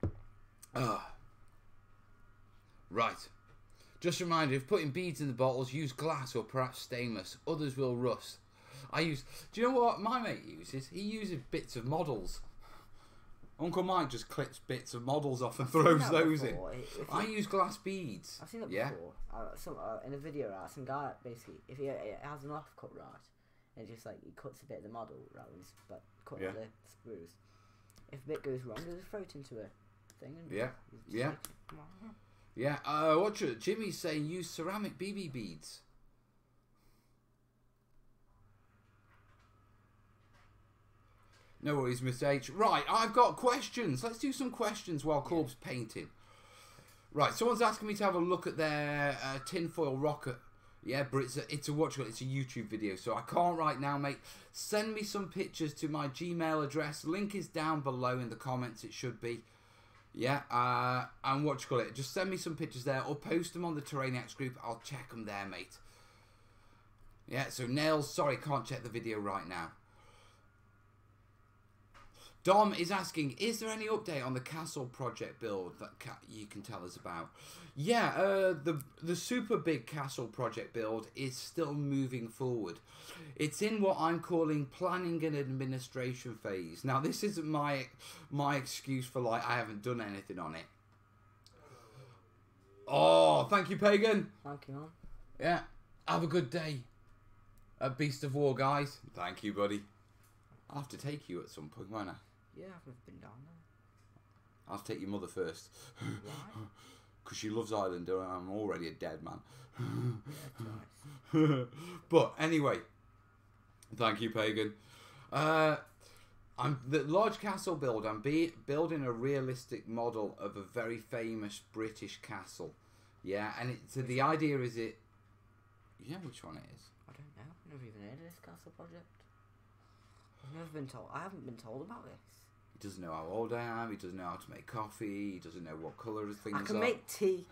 kind of... Right. Just a reminder, if putting beads in the bottles, use glass or perhaps stainless. Others will rust. Do you know what my mate uses? He uses bits of models. Uncle Mike just clips bits of models off and throws those in. I use glass beads. I've seen that before. In a video, right, some guy basically, if he has an offcut, right, and just like he cuts a bit of the model, right, and just like cutting the screws. If a bit goes wrong, they just throw it into a thing. And Jimmy's saying use ceramic BB beads. No worries, Miss H. Right, I've got questions. Let's do some questions while Corb's painting. Right, someone's asking me to have a look at their tinfoil rocket. Yeah, but it's a YouTube video, so I can't right now, mate. Send me some pictures to my Gmail address. Link is down below in the comments. It should be. Yeah, and just send me some pictures there, or post them on the terrainiacs group. I'll check them there, mate. Yeah, so Nails, sorry, can't check the video right now. Dom is asking, is there any update on the castle project build that you can tell us about? Yeah, the super big castle project build is still moving forward. It's in what I'm calling planning and administration phase. Now, this isn't my excuse for like I haven't done anything on it. Oh, thank you, Pagan. Thank you, man. Yeah, have a good day at Beast of War, guys. Thank you, buddy. I'll have to take you at some point, won't I? Yeah, I've been down there. I'll take your mother first. Why? Because she loves Ireland and I'm already a dead man. Yeah, nice. But anyway, thank you, Pagan. I'm the large castle build. I'm building a realistic model of a very famous British castle. Yeah, and the idea is it... You know which one it is? I don't know. I've never even heard of this castle project. I've never been told. I haven't been told about this. He doesn't know how old I am. He doesn't know how to make coffee. He doesn't know what colour things are. I can make tea.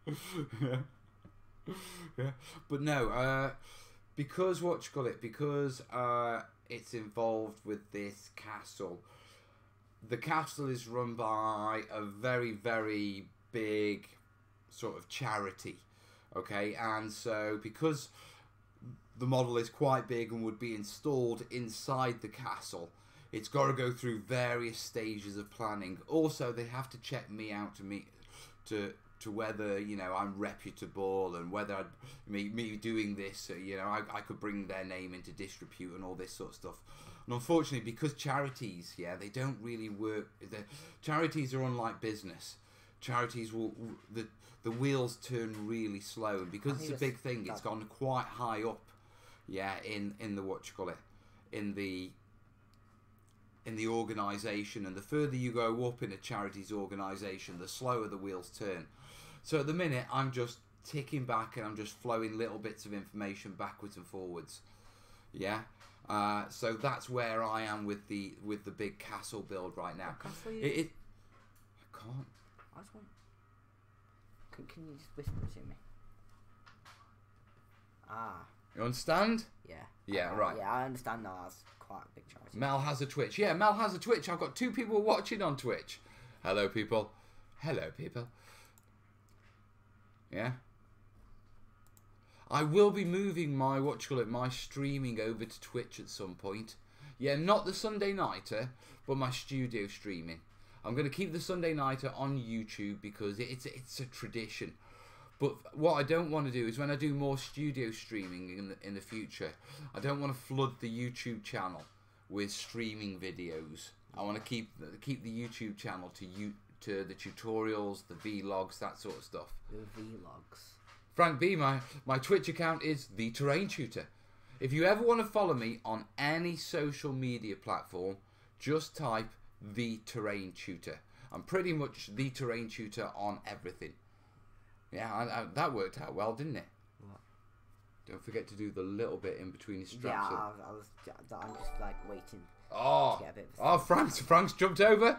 Yeah. Yeah. But no, because what you call it? Because it's involved with this castle. The castle is run by a very, very big sort of charity. Okay, and so because the model is quite big and would be installed inside the castle, it's got to go through various stages of planning. Also, they have to check me out to whether, you know, I'm reputable, and whether me doing this, you know, I could bring their name into disrepute and all this sort of stuff. And unfortunately, because charities, yeah, they don't really work. Charities are unlike business. Charities will the wheels turn really slow, and because it's a big thing, it's gone quite high up. Yeah, in the what you call it, in the organisation, and the further you go up in a charity's organisation, the slower the wheels turn. So at the minute, I'm just ticking back and I'm just flowing little bits of information backwards and forwards. Yeah. So that's where I am with the big castle build right now. What castle I can't. I just want. Can you just whisper to me? Ah. You understand? Yeah. Yeah, right. Yeah, I understand now. That's quite a big charity. Mel has a Twitch. Yeah, Mel has a Twitch. I've got 2 people watching on Twitch. Hello, people. Hello, people. Yeah. I will be moving my, my streaming over to Twitch at some point. Yeah, not the Sunday nighter, but my studio streaming. I'm going to keep the Sunday nighter on YouTube because it's a tradition. But what I don't want to do is, when I do more studio streaming in the future, I don't want to flood the YouTube channel with streaming videos. I want to keep the YouTube channel to the tutorials, the vlogs, that sort of stuff. The vlogs. Frank B, my Twitch account is The Terrain Tutor. If you ever want to follow me on any social media platform, just type The Terrain Tutor. I'm pretty much The Terrain Tutor on everything. Yeah, that worked out well, didn't it? What? Don't forget to do the little bit in between his straps. Yeah, I'm just like waiting. Oh, to get a bit of Frank's jumped over.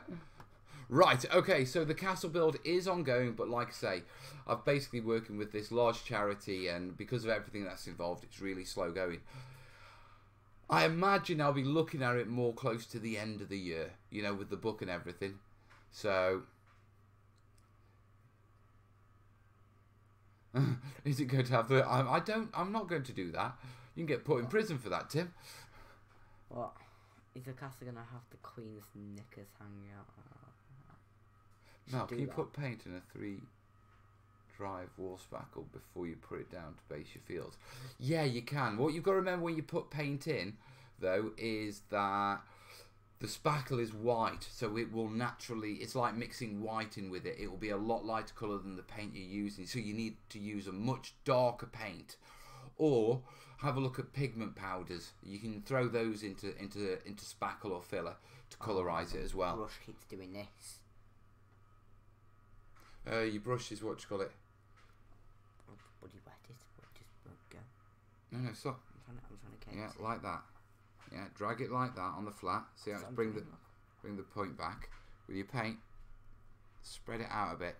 Right, okay, so the castle build is ongoing, but like I say, I'm basically working with this large charity, and because of everything that's involved, it's really slow going. I imagine I'll be looking at it more close to the end of the year, you know, with the book and everything. So, is it going to have the... I'm not going to do that. You can get put in prison for that, Tim. What? Is the castle going to have the Queen's knickers hanging out? Now, can you put paint in a 3-drive wall spackle before you put it down to base your fields? Yeah, you can. What you've got to remember when you put paint in, though, is that the spackle is white, so it will naturally... It's like mixing white in with it. It will be a lot lighter colour than the paint you're using, so you need to use a much darker paint. Or have a look at pigment powders. You can throw those into spackle or filler to colorise it as well. Brush keeps doing this. Your brush is what you call it. Bloody wet it, but it just won't go. No, stop. I'm trying to catch Yeah, it. like that. Yeah, drag it like that on the flat. See how it's bring the point back with your paint. Spread it out a bit.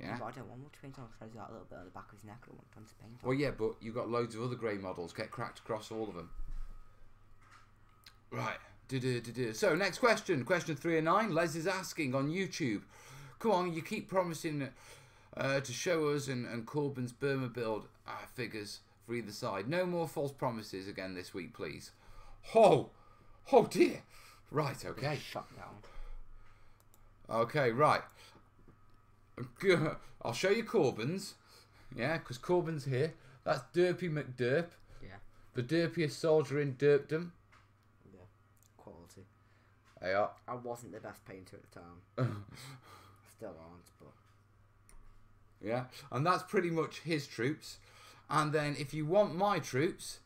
Yeah. But I don't want much paint on. I'll try to do that a little bit on the back of his neck. I don't want tons of paint on. Well, yeah, but you've got loads of other grey models. Get cracked across all of them. Right. So, next question. Question 3 and 9. Les is asking on YouTube. Come on, you keep promising to show us and Corbyn's Burma build figures for either side. No more false promises again this week, please. Oh dear. Right, okay. Shut down. Okay, right. I'll show you Corbyn's. Yeah, because Corbyn's here. That's Derpy McDerp. Yeah. The derpiest soldier in derpdom. Yeah. Quality. They are. I wasn't the best painter at the time. Still aren't, but... Yeah, and that's pretty much his troops. And then if you want my troops,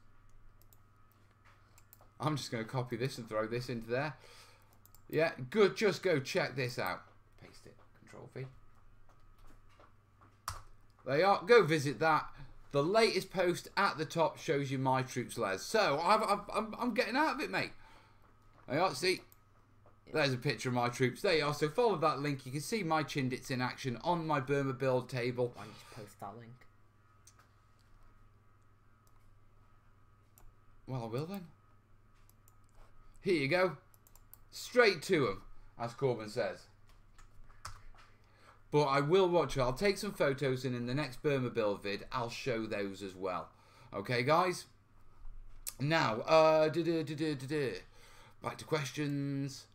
I'm just going to copy this and throw this into there. Yeah, good. Just go check this out. Paste it. Control V. They are. Go visit that. The latest post at the top shows you my troops, Les. So I'm getting out of it, mate. They are. See. There's a picture of my troops. There you are. So follow that link. You can see my Chindits in action on my Burma build table. Why don't you post that link? Well, I will then. Here you go. Straight to them, as Corbin says. But I will watch it. I'll take some photos, and in the next Burma build vid, I'll show those as well. Okay, guys? Now, back to questions.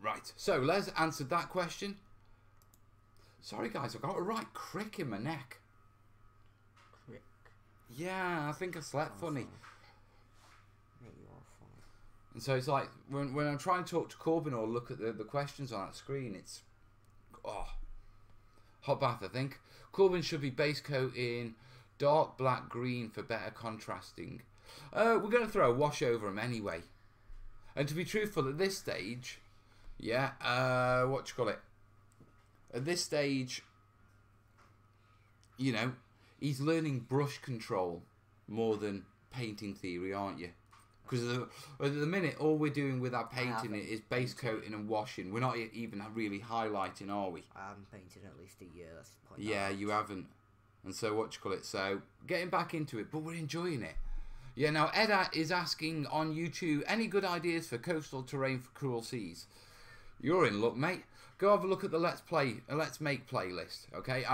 Right, so Les answered that question. Sorry, guys, I've got a right crick in my neck. Crick. Yeah, I think I slept funny. Mate, you are funny. And so it's like, when I'm trying to talk to Corbin or look at the questions on that screen, it's... Oh. Hot bath, I think. Corbin should be base coat in dark black green for better contrasting. We're going to throw a wash over them anyway. And to be truthful, at this stage... Yeah, what you call it? At this stage, you know, he's learning brush control more than painting theory, aren't you? Because at the minute, all we're doing with our painting is base coating and washing. We're not even really highlighting, are we? I haven't painted in at least a year. That's the point. Yeah, you haven't. And so what you call it? So getting back into it, but we're enjoying it. Yeah. Now Ed is asking on YouTube, any good ideas for coastal terrain for Cruel Seas? You're in luck, mate. Go have a look at the Let's Make playlist, okay?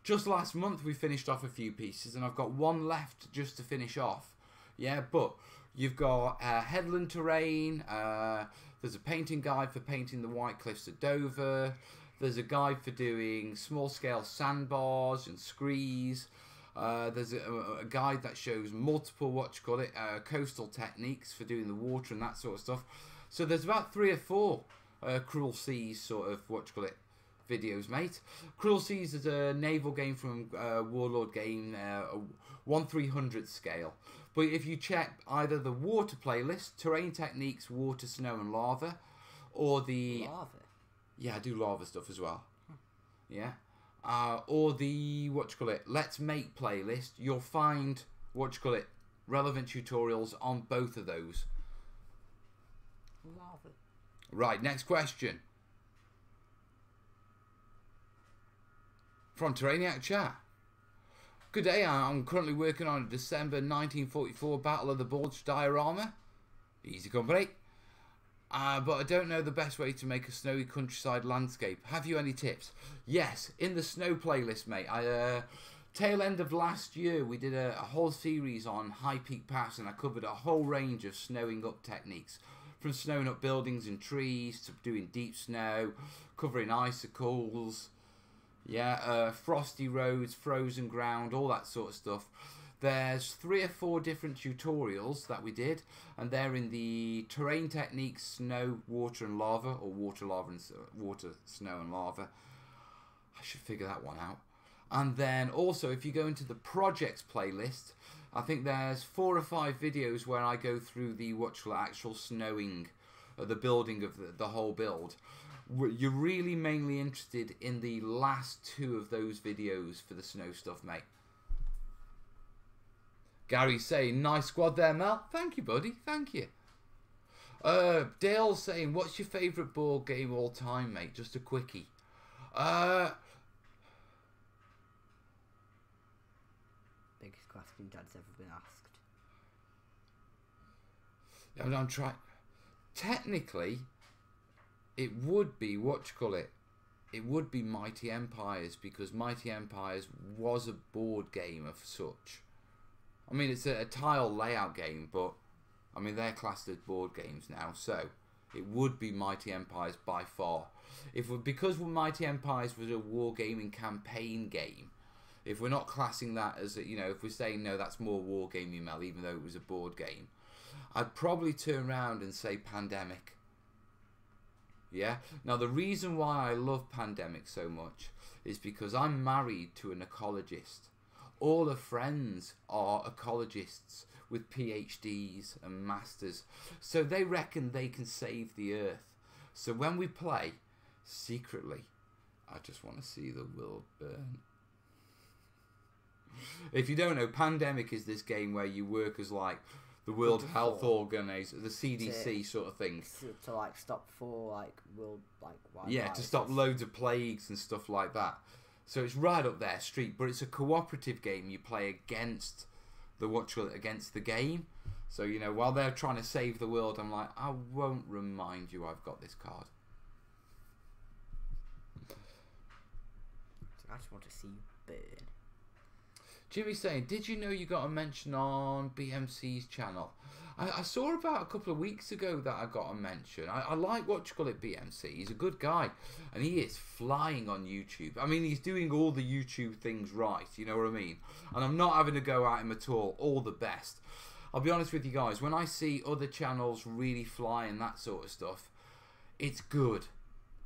Just last month we finished off a few pieces, and I've got one left just to finish off. Yeah, but you've got headland terrain. There's a painting guide for painting the White Cliffs of Dover. There's a guide for doing small-scale sandbars and screes. There's a guide that shows multiple, coastal techniques for doing the water and that sort of stuff. So there's about 3 or 4 Cruel Seas sort of, videos, mate. Cruel Seas is a naval game from Warlord Game, 1/300 scale. But if you check either the water playlist, Terrain Techniques, Water, Snow and Lava, or the... Lava? Yeah, I do lava stuff as well. Yeah. Or the, Let's Make playlist, you'll find, relevant tutorials on both of those. Lava. Right, next question. From Terrainiac Chat. Good day, I'm currently working on a December 1944 Battle of the Bulge diorama. Easy company. But I don't know the best way to make a snowy countryside landscape. Have you any tips? Yes, in the snow playlist, mate. Tail end of last year, we did a whole series on High Peak Pass, and I covered a whole range of snowing up techniques. From snowing up buildings and trees to doing deep snow, covering icicles, yeah, frosty roads, frozen ground, all that sort of stuff. There's 3 or 4 different tutorials that we did, and they're in the Terrain Techniques, Snow, Water and Lava, or Water, Lava and Water, Snow and Lava. I should figure that one out. And then also, if you go into the projects playlist, I think there's 4 or 5 videos where I go through the actual snowing, the building of the whole build. You're really mainly interested in the last 2 of those videos for the snow stuff, mate. Gary saying, nice squad there, Mel. Thank you, buddy. Thank you. Dale saying, what's your favourite board game all time, mate? Just a quickie. Biggest question Dad's ever been asked. I'm trying. Technically, it would be, it would be Mighty Empires, because Mighty Empires was a board game of such. I mean, it's a tile layout game, but I mean, they're classed as board games now, so it would be Mighty Empires by far. Because Mighty Empires was a wargaming campaign game, if we're not classing that as if we're saying no, that's more wargaming, Mel, even though it was a board game, I'd probably turn around and say Pandemic. Yeah. Now the reason why I love Pandemic so much is because I'm married to an ecologist. All her friends are ecologists with PhDs and masters, so they reckon they can save the earth. So when we play, secretly, I just want to see the world burn. If you don't know, Pandemic is this game where you work as like the World Health Organization, the CDC sort of thing. To like stop for like world like wildlife. Yeah, to stop loads of plagues and stuff like that. So it's right up their street, but it's a cooperative game. You play against against the game. So, you know, while they're trying to save the world, I'm like, I won't remind you I've got this card. I just want to see you burn. Jimmy's saying, did you know you got a mention on BMC's channel? I saw about a couple of weeks ago that I got a mention. I like BMC. He's a good guy. And he is flying on YouTube. I mean, he's doing all the YouTube things right. You know what I mean? And I'm not having to go at him at all. All the best. I'll be honest with you guys. When I see other channels really fly and that sort of stuff, it's good.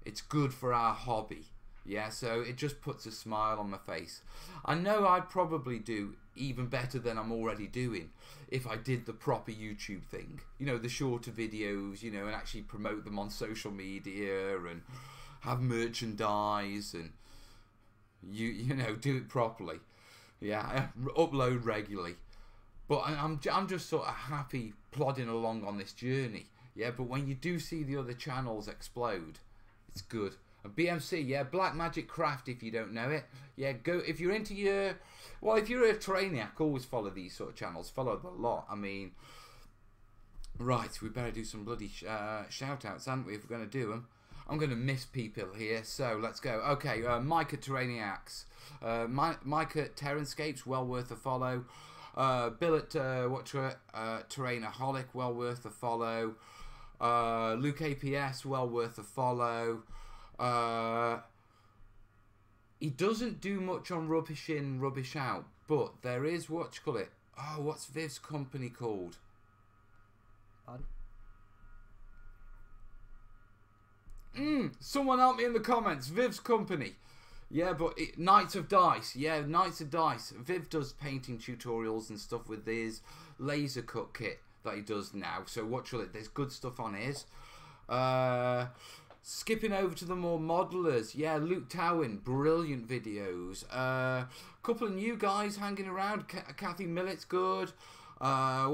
It's good for our hobby. Yeah, so it just puts a smile on my face. I know I'd probably do even better than I'm already doing if I did the proper YouTube thing. You know, the shorter videos, you know, and actually promote them on social media and have merchandise and, you know, do it properly. Yeah, upload regularly. But I'm just sort of happy plodding along on this journey. Yeah, but when you do see the other channels explode, it's good. And BMC, yeah, Black Magic Craft, if you don't know it. Yeah, go, if you're into your, well, if you're a terrainiac, always follow these sort of channels. Follow them a lot. I mean, right, we better do some bloody shout-outs, haven't we, if we're going to do them. I'm going to miss people here, so let's go. Okay, Micah Terrainiacs. Micah Terranscapes, well worth a follow. Bill at Terrainaholic, well worth a follow. Luke APS, well worth a follow. He doesn't do much on rubbish in, rubbish out, but there is what's Viv's company called? Someone help me in the comments. Viv's company. Yeah, but Knights of Dice. Yeah, Knights of Dice. Viv does painting tutorials and stuff with his laser cut kit that he does now. So there's good stuff on his. Skipping over to the more modelers, yeah, Luke Towen, brilliant videos. Couple of new guys hanging around. Kathy Millett's good. High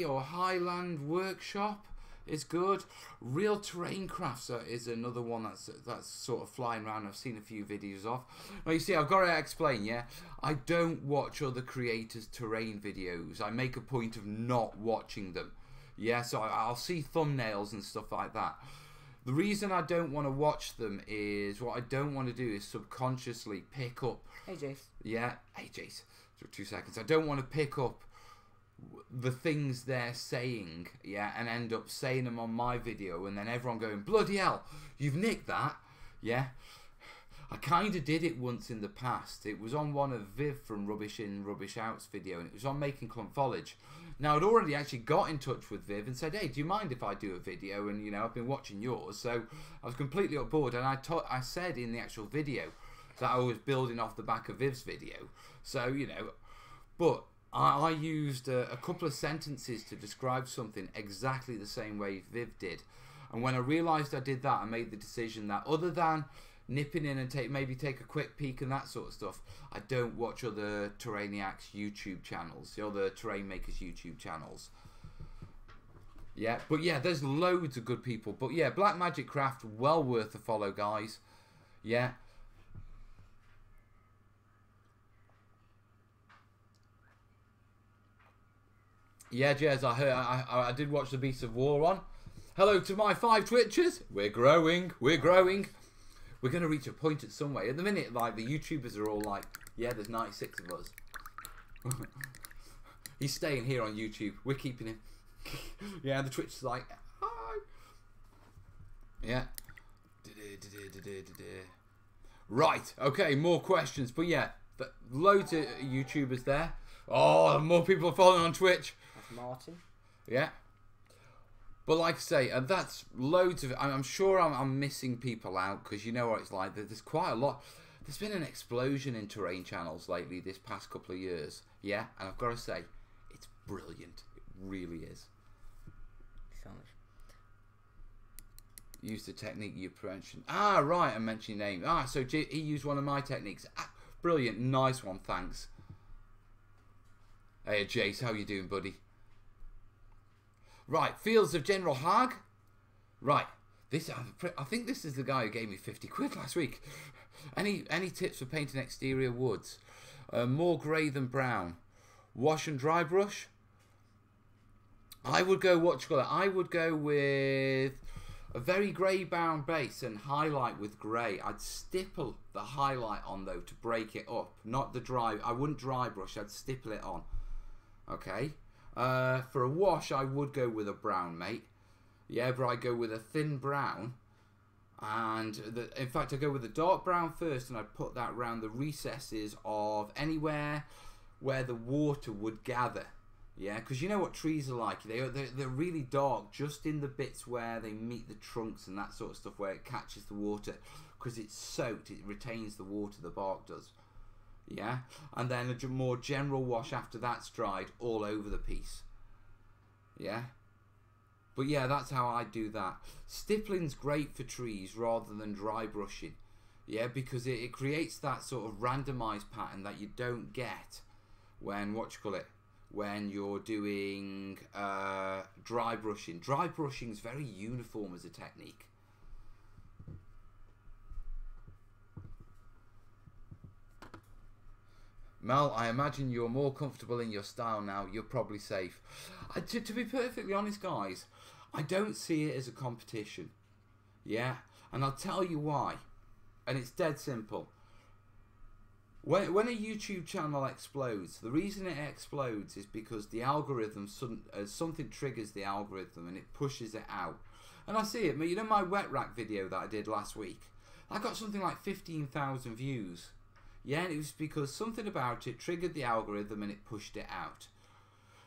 or Highland Workshop is good. Real Terrain Crafts is another one that's sort of flying around. I've seen a few videos of. Now you see, I've got to explain. Yeah, I don't watch other creators' terrain videos. I make a point of not watching them. Yeah, so I'll see thumbnails and stuff like that. The reason I don't want to watch them is what I don't want to do is subconsciously pick up. Hey, Jace. Yeah, hey, Jace. 2 seconds. I don't want to pick up the things they're saying, yeah, and end up saying them on my video, and then everyone going, bloody hell, you've nicked that. Yeah. I kind of did it once in the past. It was on one of Viv from Rubbish In, Rubbish Out's video, and it was on making clump foliage. Now, I'd already actually got in touch with Viv and said, hey, do you mind if I do a video? And, you know, I've been watching yours, so I was completely on board. And I said in the actual video that I was building off the back of Viv's video. So, you know, but I used a couple of sentences to describe something exactly the same way Viv did. And when I realised I did that, I made the decision that other than nipping in and maybe take a quick peek and that sort of stuff, I don't watch other Terrainiacs YouTube channels, the other Terrain Makers YouTube channels. Yeah, but yeah, there's loads of good people. But yeah, Black Magic Craft, well worth a follow, guys. Yeah. Yeah, Jez, I did watch the Beasts of War on. Hello to my 5 Twitchers. We're growing. We're growing. We're going to reach a point at some way. At the minute, like, the YouTubers are all like, yeah, there's 96 of us. He's staying here on YouTube. We're keeping him. Yeah, the Twitch is like, hi. Yeah. Right. Okay, more questions. But yeah, loads of YouTubers there. Oh, more people are following on Twitch. That's Martin. Yeah. But like I say, that's loads of. I'm sure I'm missing people out because you know what it's like. There's quite a lot. There's been an explosion in terrain channels lately this past couple of years. Yeah, and I've got to say, it's brilliant. It really is. Use the technique you mentioned. Ah, right, I mentioned your name. Ah, so he used one of my techniques. Ah, brilliant, nice one, thanks. Hey, Jace, how you doing, buddy? Right, Fields of General Haag. Right, I think this is the guy who gave me 50 quid last week. Any tips for painting exterior woods? More grey than brown. Wash and dry brush. I would go, I would go with a very grey brown base and highlight with grey. I'd stipple the highlight on though to break it up. Not the dry. I wouldn't dry brush. I'd stipple it on. Okay. For a wash, I would go with a brown, mate. Yeah, but I go with a thin brown. And in fact, I go with a dark brown first, and I'd put that around the recesses of anywhere where the water would gather. Yeah, because you know what trees are like. They're really dark just in the bits where they meet the trunks and that sort of stuff, where it catches the water. Because it's soaked, it retains the water, the bark does. Yeah, and then a more general wash after that's dried all over the piece. Yeah. But yeah, that's how I do that. Stippling's great for trees rather than dry brushing. Yeah, because it creates that sort of randomized pattern that you don't get when, when you're doing dry brushing. Dry brushing is very uniform as a technique. Mel, I imagine you're more comfortable in your style now. You're probably safe. To be perfectly honest, guys, I don't see it as a competition. Yeah? And I'll tell you why. And it's dead simple. When a YouTube channel explodes, the reason it explodes is because the algorithm, something triggers the algorithm and it pushes it out. And I see it. You know my wet rack video that I did last week? I got something like 15,000 views. Yeah, and it was because something about it triggered the algorithm and it pushed it out.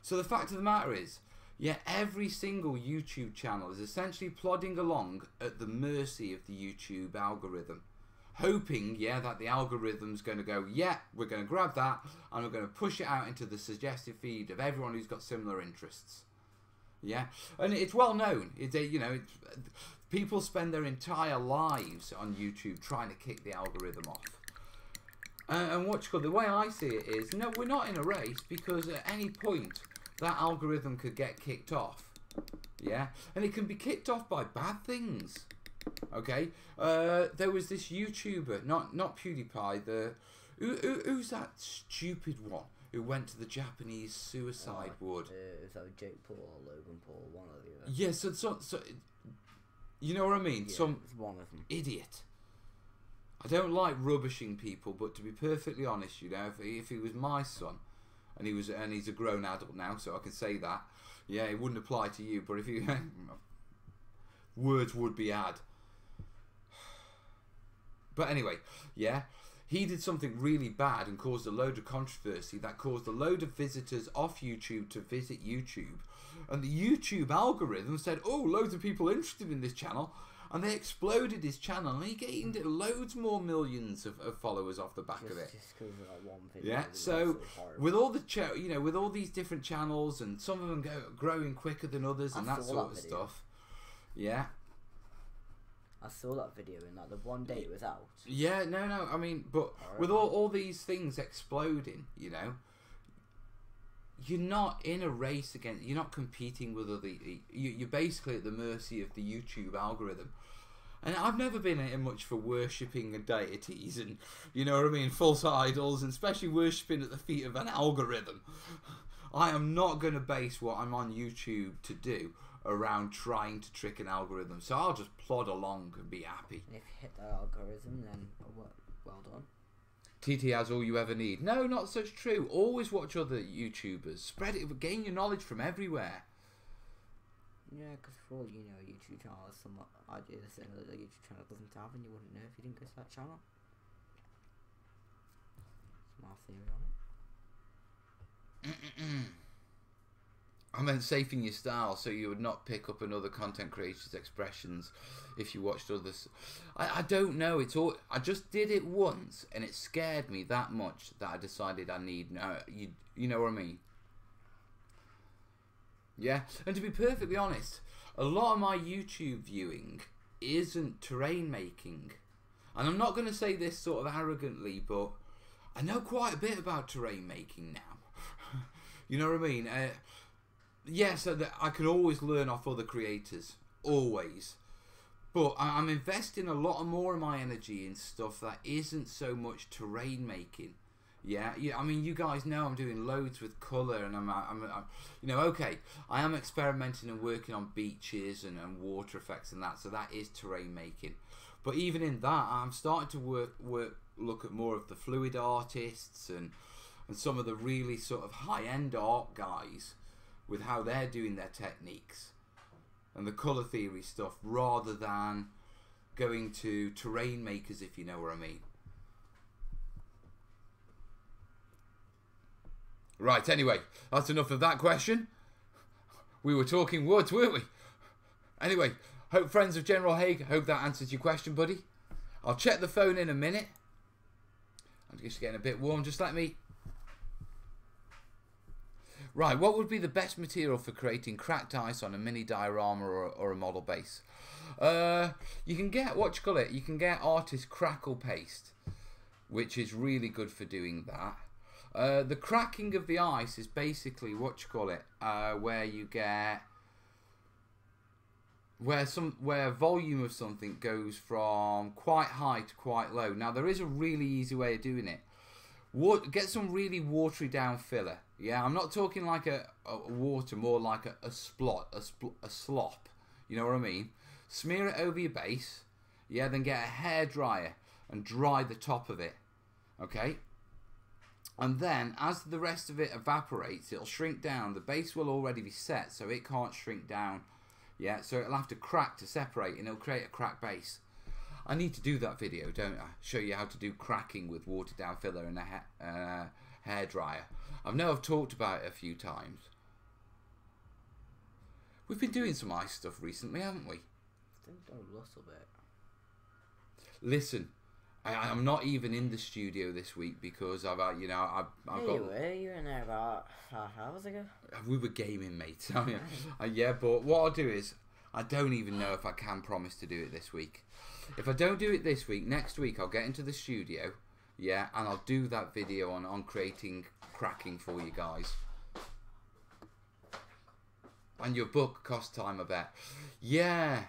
So the fact of the matter is, yeah, every single YouTube channel is essentially plodding along at the mercy of the YouTube algorithm. Hoping, yeah, that the algorithm's going to go, yeah, we're going to grab that and we're going to push it out into the suggested feed of everyone who's got similar interests. Yeah, and it's well known. People spend their entire lives on YouTube trying to kick the algorithm off. And the way I see it is, no, we're not in a race because at any point that algorithm could get kicked off. Yeah, and it can be kicked off by bad things. Okay, there was this YouTuber, not PewDiePie. Who's that stupid one who went to the Japanese suicide ward? Is that Jake Paul or Logan Paul? One or the other. Yeah, so you know what I mean? Yeah, some it's one of them. Idiot. I don't like rubbishing people, but to be perfectly honest, you know, if he was my son, and he's a grown adult now, so I can say that. Yeah, it wouldn't apply to you, but if you words would be had. But anyway, yeah, he did something really bad and caused a load of controversy that caused a load of visitors off YouTube to visit YouTube, and the YouTube algorithm said, oh, loads of people interested in this channel. And they exploded his channel, and he gained loads more millions of followers off the back of it. Just because of that one video. Yeah. So with all the with all these different channels, and some of them growing quicker than others, and that sort of stuff. Yeah. I saw that video in like the one day it was out. Yeah. No. I mean, but with all these things exploding, you know, you're not in a race against. You're not competing with other. You're basically at the mercy of the YouTube algorithm. And I've never been in much for worshipping deities and, you know what I mean, false idols, and especially worshipping at the feet of an algorithm. I am not going to base what I'm on YouTube to do around trying to trick an algorithm. So I'll just plod along and be happy. And if you hit that algorithm, then well done. TT has all you ever need. No, not such true. Always watch other YouTubers. Spread it, gain your knowledge from everywhere. Yeah, because for all you know, a YouTube channel has some ideas that the YouTube channel doesn't have, and you wouldn't know if you didn't go to that channel. That's my theory on it. I meant safe in your style, so you would not pick up another content creator's expressions if you watched others. I don't know. It's all. I just did it once, and it scared me that much that I decided I need. You know what I mean? Yeah. And to be perfectly honest, a lot of my YouTube viewing isn't terrain making, and I'm not going to say this sort of arrogantly, but I know quite a bit about terrain making now. You know what I mean? Yeah, so that I can always learn off other creators, always. But I'm investing a lot more of my energy in stuff that isn't so much terrain making. Yeah, I mean, you guys know I'm doing loads with colour, and I'm you know, okay, I am experimenting and working on beaches and water effects and that, so that is terrain making. But even in that, I'm starting to look at more of the fluid artists and some of the really sort of high-end art guys with how they're doing their techniques and the colour theory stuff, rather than going to terrain makers, if you know what I mean. Right, anyway, that's enough of that question. We were talking woods, weren't we? Anyway, hope friends of General Haig, hope that answers your question, buddy. I'll check the phone in a minute. I'm just getting a bit warm, just let me... Right, what would be the best material for creating cracked ice on a mini diorama or a model base? You can get, you can get artist crackle paste, which is really good for doing that. The cracking of the ice is basically where you get where volume of something goes from quite high to quite low. Now there is a really easy way of doing it. Get some really watery down filler. Yeah, I'm not talking like a water, more like a slop. You know what I mean? Smear it over your base. Yeah, then get a hairdryer and dry the top of it. Okay. And then, as the rest of it evaporates, it'll shrink down. The base will already be set, so it can't shrink down. Yeah, so it'll have to crack to separate, and it'll create a cracked base. I need to do that video, don't I? Show you how to do cracking with watered down filler and a hairdryer. I know I've talked about it a few times. We've been doing some ice stuff recently, haven't we? I think a little bit. Listen. I'm not even in the studio this week because I've got. You were in there about 5 hours ago. We were gaming, mate. Yeah, but what I'll do is, I don't even know if I can promise to do it this week. If I don't do it this week, next week I'll get into the studio, yeah, and I'll do that video on creating cracking for you guys. And your book cost time, I bet. Yeah.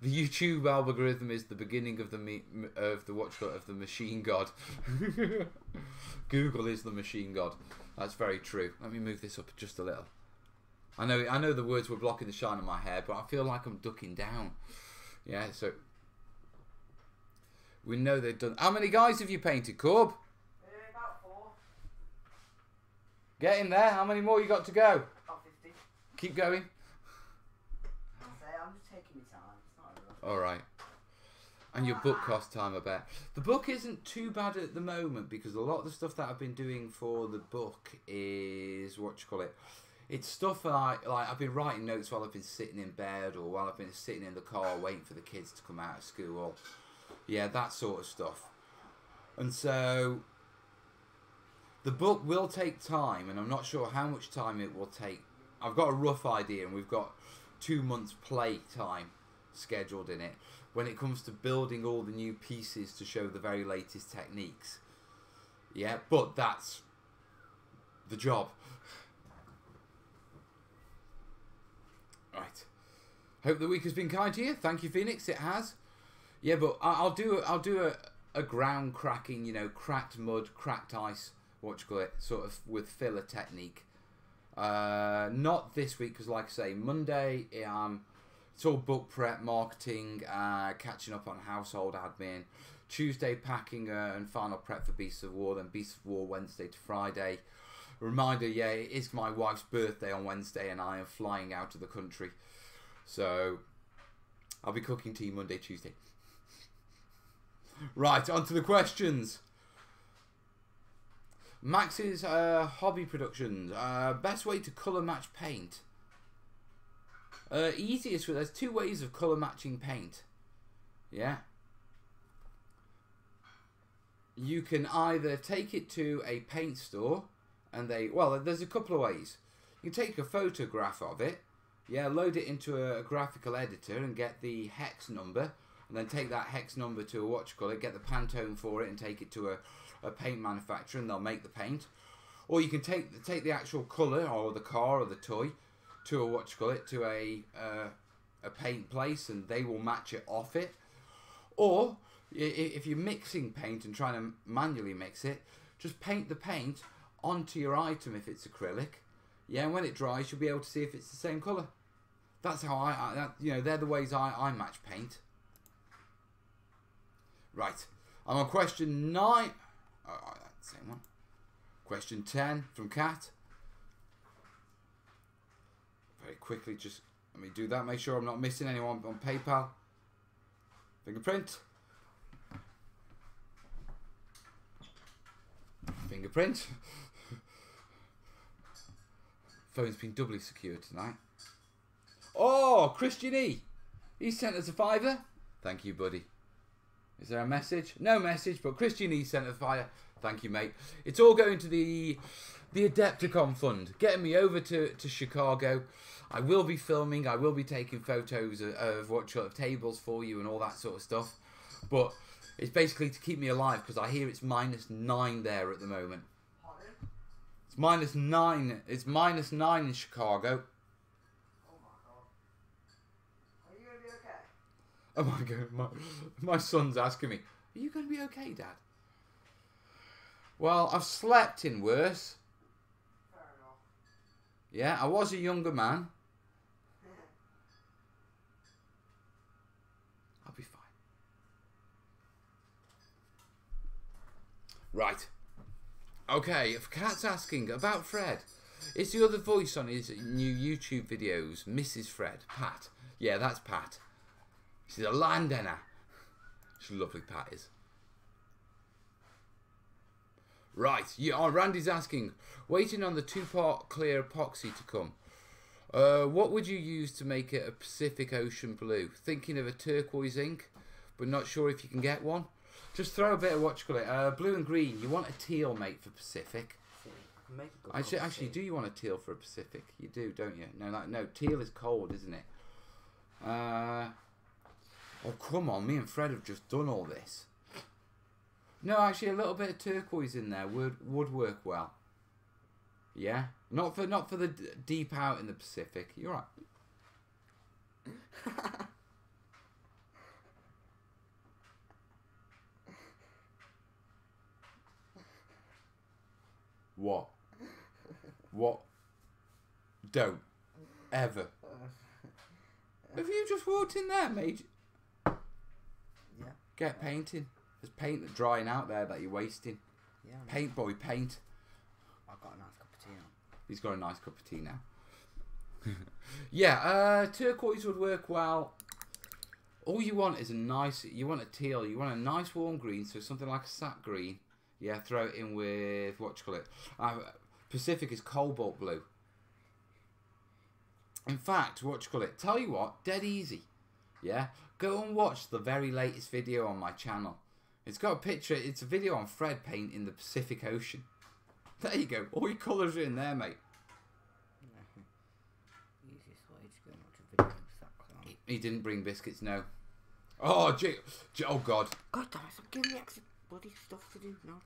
The YouTube algorithm is the beginning of the machine god. Google is the machine god. That's very true. Let me move this up just a little. I know the words were blocking the shine of my hair, but I feel like I'm ducking down. Yeah, so we know they've done. How many guys have you painted, Corb? About 4. Get in there. How many more you got to go? About 50. Keep going. I'm just taking my time. It's not a rush. Alright. And your book cost time, I bet. The book isn't too bad at the moment because a lot of the stuff that I've been doing for the book is, it's stuff that I've been writing notes while I've been sitting in bed or while I've been sitting in the car waiting for the kids to come out of school. Or, yeah, that sort of stuff. And so the book will take time, and I'm not sure how much time it will take. I've got a rough idea, and we've got 2 months play time scheduled in it when it comes to building all the new pieces to show the very latest techniques. Yeah, but that's the job. Right. Hope the week has been kind to you. Thank you, Phoenix. It has. Yeah, but I'll do a ground cracking, cracked mud, cracked ice, sort of with filler technique. Not this week because, like I say, Monday it's all book prep, marketing, catching up on household admin. Tuesday packing and final prep for Beasts of War. Then Beasts of War Wednesday to Friday. Reminder, yeah, it is my wife's birthday on Wednesday, and I am flying out of the country, so I'll be cooking tea Monday, Tuesday. Right, on to the questions. Max's hobby productions. Best way to colour match paint. Easiest, there's 2 ways of colour matching paint. Yeah. You can either take it to a paint store and there's a couple of ways. You can take a photograph of it, yeah, load it into a graphical editor and get the hex number, and then take that hex number to get the Pantone for it and take it to a paint manufacturer and they'll make the paint. Or you can take the actual colour or the car or the toy to a a paint place and they will match it off it. Or if you're mixing paint and trying to manually mix it, just paint the paint onto your item if it's acrylic. Yeah, and when it dries, you'll be able to see if it's the same colour. That's how they're the ways I match paint. Right, I'm on question 9. Oh, that's the same one. Question 10 from Kat. Very quickly, just let me do that. Make sure I'm not missing anyone on PayPal. Fingerprint. Fingerprint. Phone's been doubly secured tonight. Oh, Christian E. He sent us a £5. Thank you, buddy. Is there a message? No message, but Christian E sent a £5. Thank you, mate. It's all going to the Adepticon Fund, getting me over to Chicago. I will be filming. I will be taking photos of tables for you and all that sort of stuff. But it's basically to keep me alive because I hear it's -9 there at the moment. It's -9. It's -9 in Chicago. Oh my god, my son's asking me, are you going to be okay, Dad? Well, I've slept in worse. Fair enough. Yeah, I was a younger man. I'll be fine. Right. Okay, if Kat's asking about Fred, it's the other voice on his new YouTube videos, Mrs. Fred, Pat. Yeah, that's Pat. She's a Londoner. She's lovely, Pat is. Right, yeah, Randy's asking, waiting on the 2-part clear epoxy to come. What would you use to make it a Pacific Ocean blue? Thinking of a turquoise ink, but not sure if you can get one. Just throw a bit of blue and green. You want a teal, mate, for Pacific. Make a good Actually, do you want a teal for a Pacific? You do, don't you? No, teal is cold, isn't it? Oh, come on, me and Fred have just done all this. No, actually, a little bit of turquoise in there would work well. Yeah? Not for the deep out in the Pacific. You're right. What? What? Don't. Ever. Have you just walked in there, mate? Yeah. Get painting. There's paint drying out there that you're wasting. Yeah. Paint, boy, paint. I've got a nice cup of tea now. He's got a nice cup of tea now. Yeah, turquoise would work well. All you want is you want a teal. You want a nice warm green, so something like a sap green. Yeah, throw it in with, Pacific is cobalt blue. In fact, tell you what, dead easy. Yeah, go and watch the very latest video on my channel. It's got a picture, it's a video on Fred painting the Pacific Ocean. There you go, all your colours are in there, mate. Easiest way to go and watch a video exactly. He didn't bring biscuits, no. Oh, oh God. God damn it, stop giving me extra bloody stuff to do now.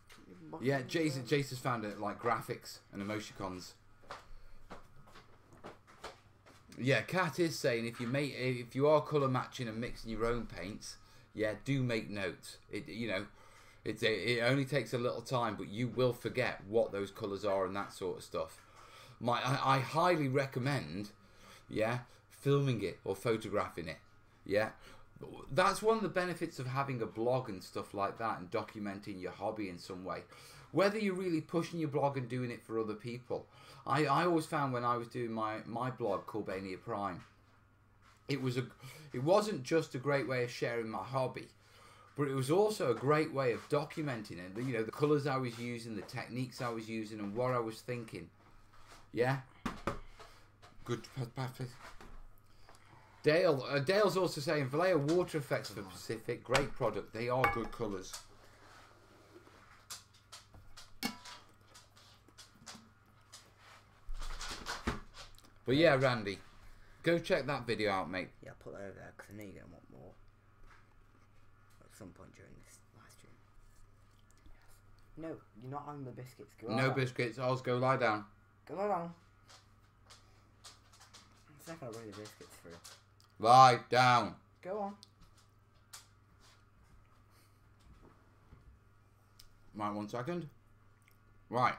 Yeah, Jason's found it like graphics and emoticons. Yeah, Kat is saying if you are colour matching and mixing your own paints, yeah, do make notes. It only takes a little time, but you will forget what those colours are and that sort of stuff. I highly recommend, yeah, filming it or photographing it. Yeah, that's one of the benefits of having a blog and stuff like that and documenting your hobby in some way. Whether you're really pushing your blog and doing it for other people. I always found when I was doing my blog, Corbania Prime, it wasn't just a great way of sharing my hobby, but it was also a great way of documenting it. The colours I was using, the techniques I was using, and what I was thinking. Yeah? Good. Dale's also saying, Vallejo water effects for Pacific, great product. They are good colours. But yeah, Randy, go check that video out, mate. Yeah, I'll put that over there because I know you're going to want more at some point during this live stream. Yes. No, you're not having the biscuits. No biscuits. Oz, go lie down. Go lie down. I'm not going to bring the biscuits through. Lie down. Go on. Right, 1 second. Right.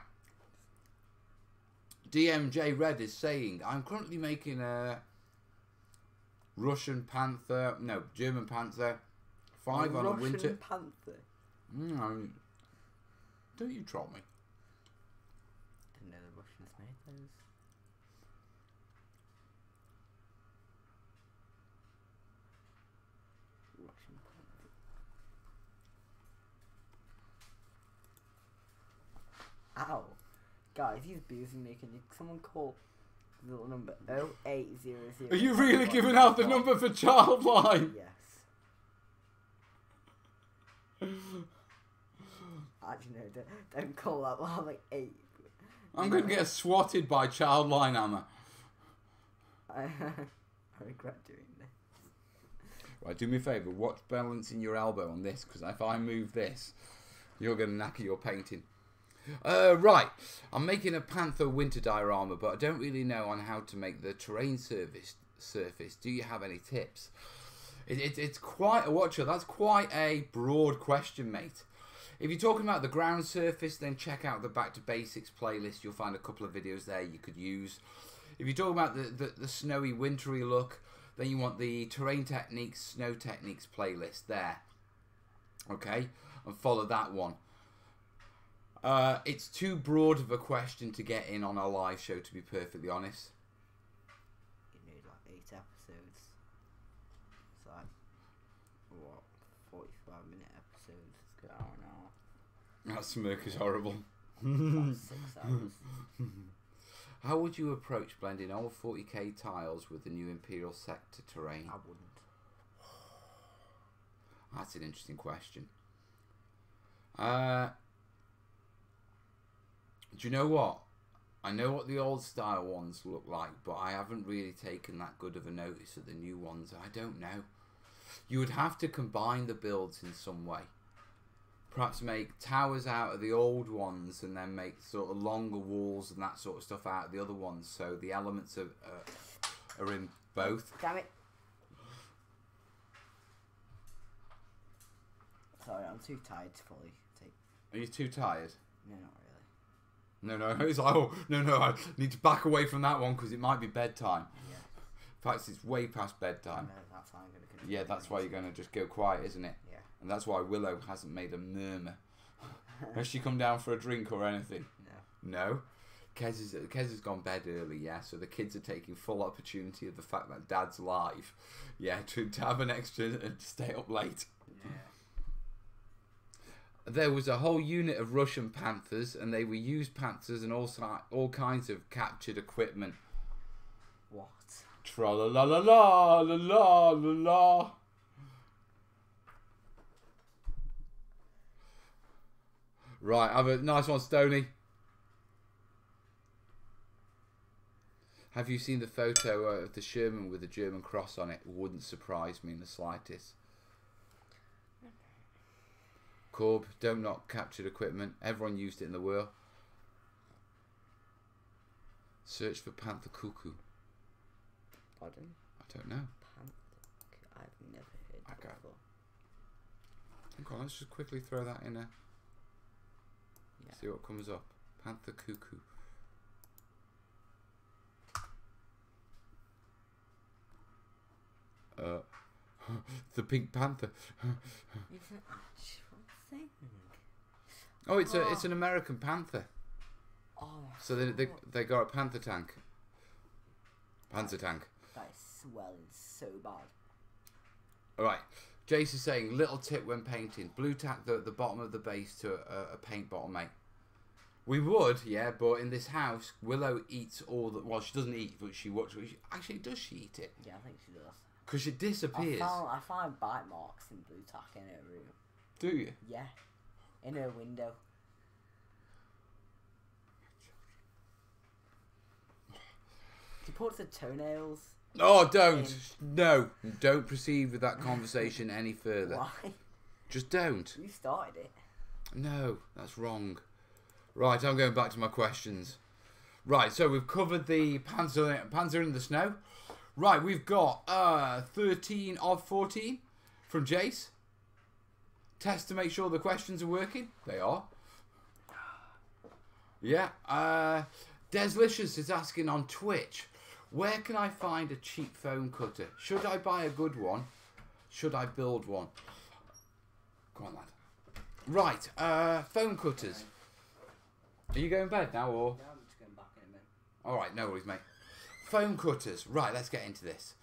DMJ Red is saying, I'm currently making a German Panther 5 on a winter. Russian Panther. Don't you troll me. Didn't know the Russians made those. Russian Panther. Ow. Guys, he's abusing me. Can someone call the little number 0800? Are you really giving out the number for Childline? Yes. Actually, no, don't call that one. I'm like 8. I'm going to get swatted by Childline Hammer. I regret doing this. Right, do me a favour. Watch balancing your elbow on this, because if I move this, you're going to knacker your painting. Right, I'm making a Panther winter diorama, but I don't really know on how to make the terrain surface. Do you have any tips? It's quite a watcher. That's quite a broad question, mate. If you're talking about the ground surface, then check out the Back to Basics playlist. You'll find a couple of videos there you could use. If you're talking about the snowy, wintry look, then you want the Terrain Techniques, Snow Techniques playlist there. Okay? And follow that one. It's too broad of a question to get in on a live show, to be perfectly honest. You need like 8 episodes. It's like, what, 45-minute episodes. It's got an hour. That smirk is horrible. About 6 hours. How would you approach blending old 40k tiles with the new Imperial Sector terrain? I wouldn't. That's an interesting question. Do you know what? I know what the old style ones look like, but I haven't really taken that good of a notice of the new ones. I don't know. You would have to combine the builds in some way. Perhaps make towers out of the old ones and then make sort of longer walls and that sort of stuff out of the other ones, so the elements are in both. Damn it. Sorry, I'm too tired to fully take... Are you too tired? No, not really. No, it's like, oh, no, I need to back away from that one because it might be bedtime. Yeah. In fact, it's way past bedtime. No, that's why I'm going to continue. Yeah, that's why you're going to just go quiet, isn't it? Yeah. And that's why Willow hasn't made a murmur. Has she come down for a drink or anything? No. No? Kez has gone bed early, yeah, so the kids are taking full opportunity of the fact that Dad's live. Yeah, to have an extra and to stay up late. Yeah. There was a whole unit of Russian Panthers, and they were used Panthers and all kinds of captured equipment. What? Tra-la-la-la-la-la-la-la-la. Right, have a nice one, Stoney. Have you seen the photo of the Sherman with the German cross on it? Wouldn't surprise me in the slightest. Corb, don't knock captured equipment. Everyone used it in the war. Search for Panther Cuckoo. Pardon? I don't know. Panther? I've never heard that before. Okay, let's just quickly throw that in there. Yeah. See what comes up. Panther Cuckoo. The Pink Panther. It's an actual thing. Oh, it's an American panther. Oh. So they got a panther tank. Panzer tank. That is swelling so bad. Alright. Jace is saying, little tip when painting. Blue tack the bottom of the base to a paint bottle, mate. We would, yeah, but in this house, Willow eats all the... Well, she doesn't eat, but she watches... Actually, does she eat it? Yeah, I think she does. Because it disappears. I find bite marks in blue tack in her room. Do you? Yeah. In her window. She puts her toenails. Oh, don't. No. Don't proceed with that conversation any further. Why? Just don't. You started it. No, that's wrong. Right, I'm going back to my questions. Right, so we've covered the Panzer in the snow. Right, we've got 13 of 14 from Jace. Test to make sure the questions are working. They are. Yeah. Deslicious is asking on Twitch, where can I find a cheap foam cutter? Should I buy a good one? Should I build one? Go on, lad. Right, foam cutters. Are you going to bed now, or? Yeah, I'm just going back in a minute. Alright, no worries, mate. Foam cutters. Right, let's get into this.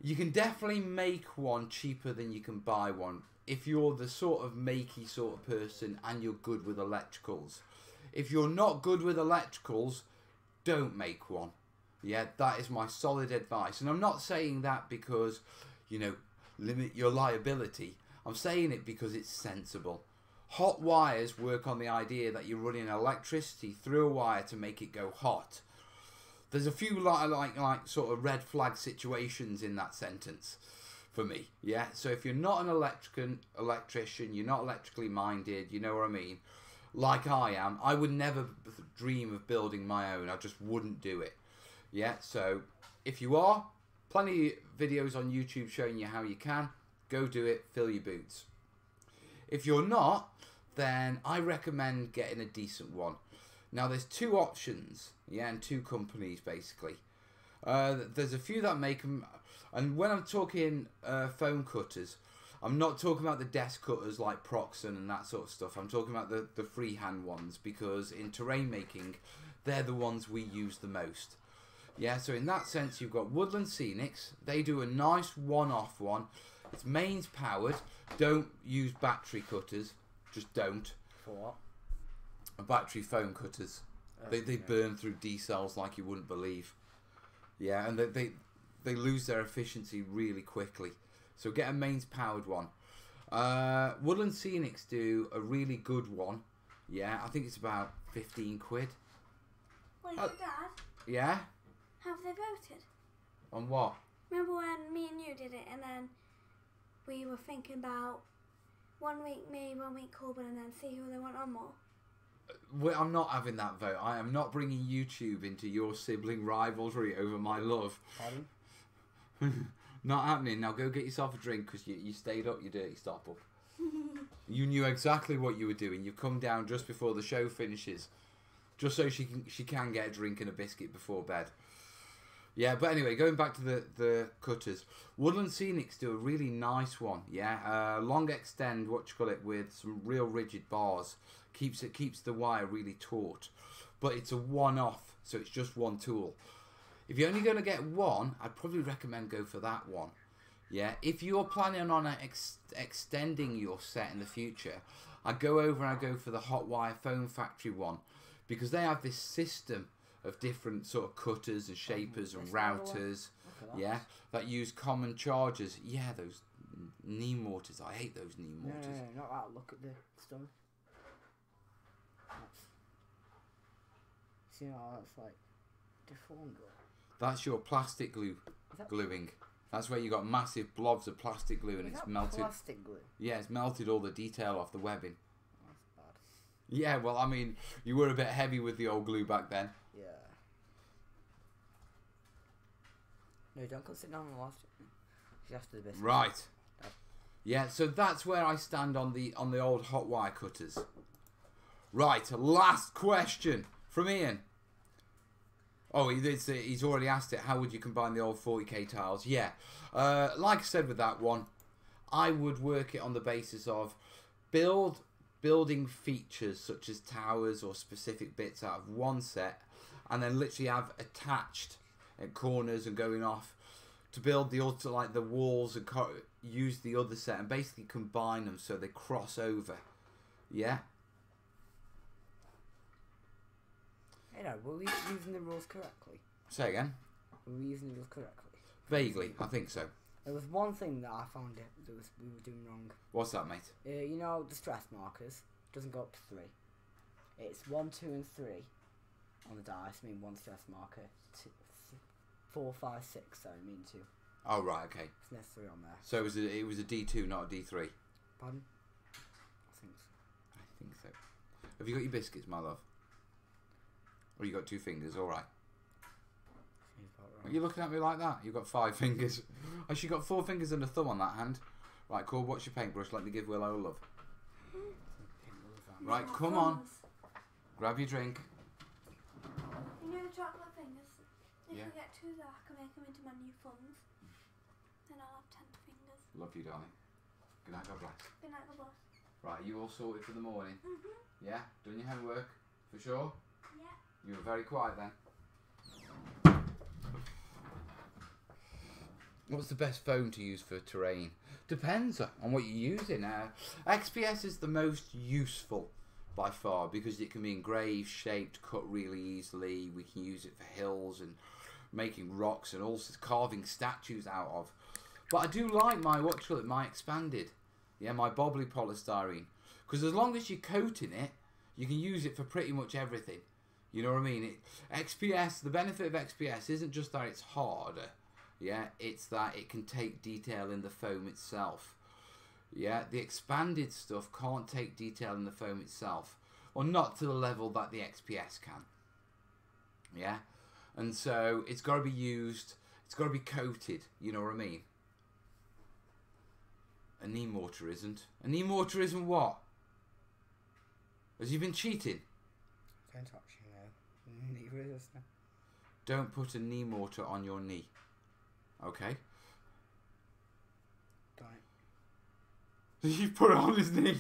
You can definitely make one cheaper than you can buy one if you're the sort of makey sort of person and you're good with electricals. If you're not good with electricals, don't make one. Yeah, that is my solid advice. And I'm not saying that because, you know, limit your liability. I'm saying it because it's sensible. Hot wires work on the idea that you're running electricity through a wire to make it go hot. There's a few like sort of red flag situations in that sentence for me. Yeah, so if you're not an electrician, you're not electrically minded, you know what I mean? Like I am, I would never dream of building my own. I just wouldn't do it. Yeah, so if you are, plenty of videos on YouTube showing you how you can. Go do it, fill your boots. If you're not, then I recommend getting a decent one. Now, there's two options, yeah, and two companies, basically. There's a few that make them, and when I'm talking foam cutters, I'm not talking about the desk cutters like Proxon and that sort of stuff. I'm talking about the freehand ones, because in terrain making, they're the ones we use the most. Yeah, so in that sense, you've got Woodland Scenics. They do a nice one-off one. It's mains powered. Don't use battery cutters. Just don't. For what? Battery foam cutters. They burn through D cells like you wouldn't believe. Yeah, and they lose their efficiency really quickly. So get a mains powered one. Woodland Scenics do a really good one. Yeah, I think it's about 15 quid. Wait, Dad? Yeah? Have they voted? On what? Remember when me and you did it and then we were thinking about 1 week me, 1 week Corbin, and then see who they want on more? Well, I'm not having that vote. I am not bringing YouTube into your sibling rivalry over my love. Pardon? Not happening. Now go get yourself a drink because you stayed up, you dirty stop up. You knew exactly what you were doing. You come down just before the show finishes, just so she can get a drink and a biscuit before bed. Yeah, but anyway, going back to the cutters, Woodland Scenics do a really nice one. Yeah, long extend, with some real rigid bars. Keeps the wire really taut, but it's a one-off, so it's just one tool. If you're only going to get one, I'd probably recommend go for that one. Yeah, if you're planning on extending your set in the future, I'd go over and I'd go for the Hot Wire Foam Factory one, because they have this system of different sort of cutters and shapers and routers, yeah, that use common chargers. Yeah, those knee mortars. I hate those knee mortars. No, not that. Look at the stuff. See how that's like deformed. That's your plastic glue gluing. That's where you got massive blobs of plastic glue and it's melted. Plastic glue. Yeah, it's melted all the detail off the webbing. That's bad. Yeah, well, I mean, you were a bit heavy with the old glue back then. Yeah. No, don't come sit down on the last. She has to do this. Right. Yeah, so that's where I stand on the old hot wire cutters. Right, last question from Ian. Oh, he's already asked it. How would you combine the old 40k tiles? Yeah, like I said with that one, I would work it on the basis of building features such as towers or specific bits out of one set, and then literally have attached at corners and going off to build the other, like the walls, and use the other set and basically combine them so they cross over. Yeah. You know, were we using the rules correctly? Say again. Were we using the rules correctly? Vaguely, I think so. There was one thing that I found we were doing wrong. What's that, mate? You know, the stress markers doesn't go up to 3. It's 1, 2, and 3 on the dice. I mean, 1 stress marker. 4, 5, 6. So I mean 2. Oh right, okay. So there's 3 on there. So it was a D2, not a D3. Pardon? I think so. I think so. Have you got your biscuits, my love? Or you got 2 fingers? All right. Seems about Are you looking at me like that? You've got 5 fingers. Oh, she got 4 fingers and a thumb on that hand. Right, cool. What's your paintbrush? Let me give Willow a love. Right, come on. Grab your drink. You know the chocolate fingers? If Yeah. I get 2 that, I can make them into my new thumbs. Then I'll have 10 fingers. Love you, darling. Good night, God bless. Good night, God bless. Right, you all sorted for the morning? Mm-hmm. Yeah? Done your homework? For sure? Yeah. You were very quiet then. What's the best phone to use for terrain? Depends on what you're using. XPS is the most useful by far because it can be engraved, shaped, cut really easily. We can use it for hills and making rocks and also carving statues out of. But I do like my expanded. Yeah, my bobbly polystyrene. Because as long as you're coating it, you can use it for pretty much everything. You know what I mean? XPS, the benefit of XPS isn't just that it's harder. Yeah, it's that it can take detail in the foam itself. Yeah, the expanded stuff can't take detail in the foam itself. Or not to the level that the XPS can. Yeah? And so it's got to be used, it's got to be coated. You know what I mean? A knee mortar isn't. A knee mortar isn't what? Has you been cheating? Don't actually know. Neither is there. Don't put a knee mortar on your knee. Okay? Don't. You put it on his knee.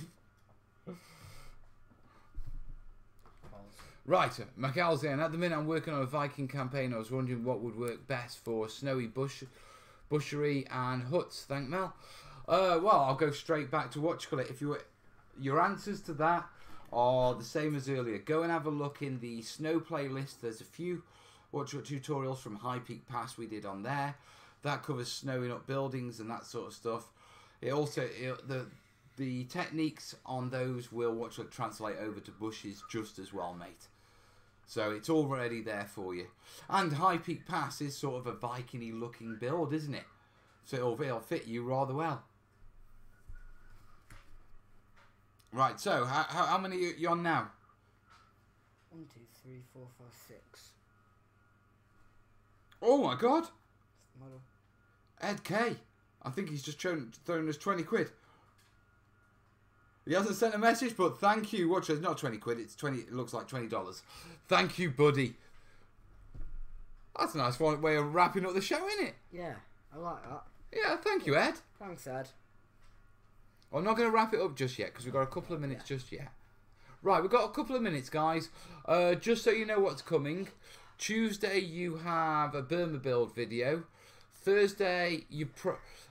Right, Macal's saying, at the minute I'm working on a Viking campaign. I was wondering what would work best for snowy bushery and huts. Thank Mel. Well, I'll go straight back to what you call it. If your answers to that are the same as earlier, go and have a look in the snow playlist. There's a few tutorials from High Peak Pass we did on there. That covers snowing up buildings and that sort of stuff. It also the techniques on those will translate over to bushes just as well, mate. So it's already there for you. And High Peak Pass is sort of a Viking-y looking build, isn't it? So it'll fit you rather well. Right, so how many are you on now? 1, 2, 3, 4, 5, 6. Oh my God! Model. Ed K. I think he's just thrown us 20 quid. He hasn't sent a message, but thank you. Watch, it's not 20 quid, it's 20, it looks like $20. Thank you, buddy. That's a nice way of wrapping up the show, isn't it? Yeah, I like that. Yeah, thank you, Ed. Thanks, Ed. I'm not going to wrap it up just yet, because we've got a couple of minutes just yet. Right, we've got a couple of minutes, guys. Just so you know what's coming. Tuesday, you have a Burma build video. Thursday,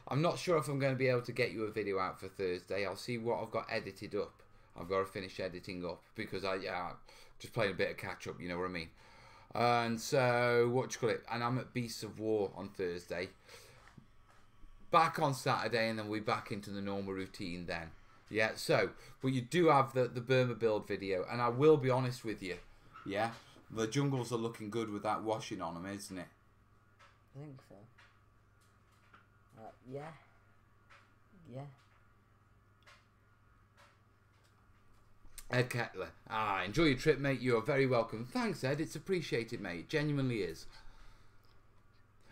I'm not sure if I'm going to be able to get you a video out for Thursday. I'll see what I've got edited up. I've got to finish editing up because just playing a bit of catch up, you know what I mean. And so and I'm at Beasts of War on Thursday. Back on Saturday, and then we'll be back into the normal routine then. Yeah. So, but you do have the Burma build video, and I will be honest with you. Yeah, the jungles are looking good with that washing on them, isn't it? I think so. Yeah. Yeah. Ed Kettler. Enjoy your trip, mate. You are very welcome. Thanks, Ed. It's appreciated, mate. It genuinely is.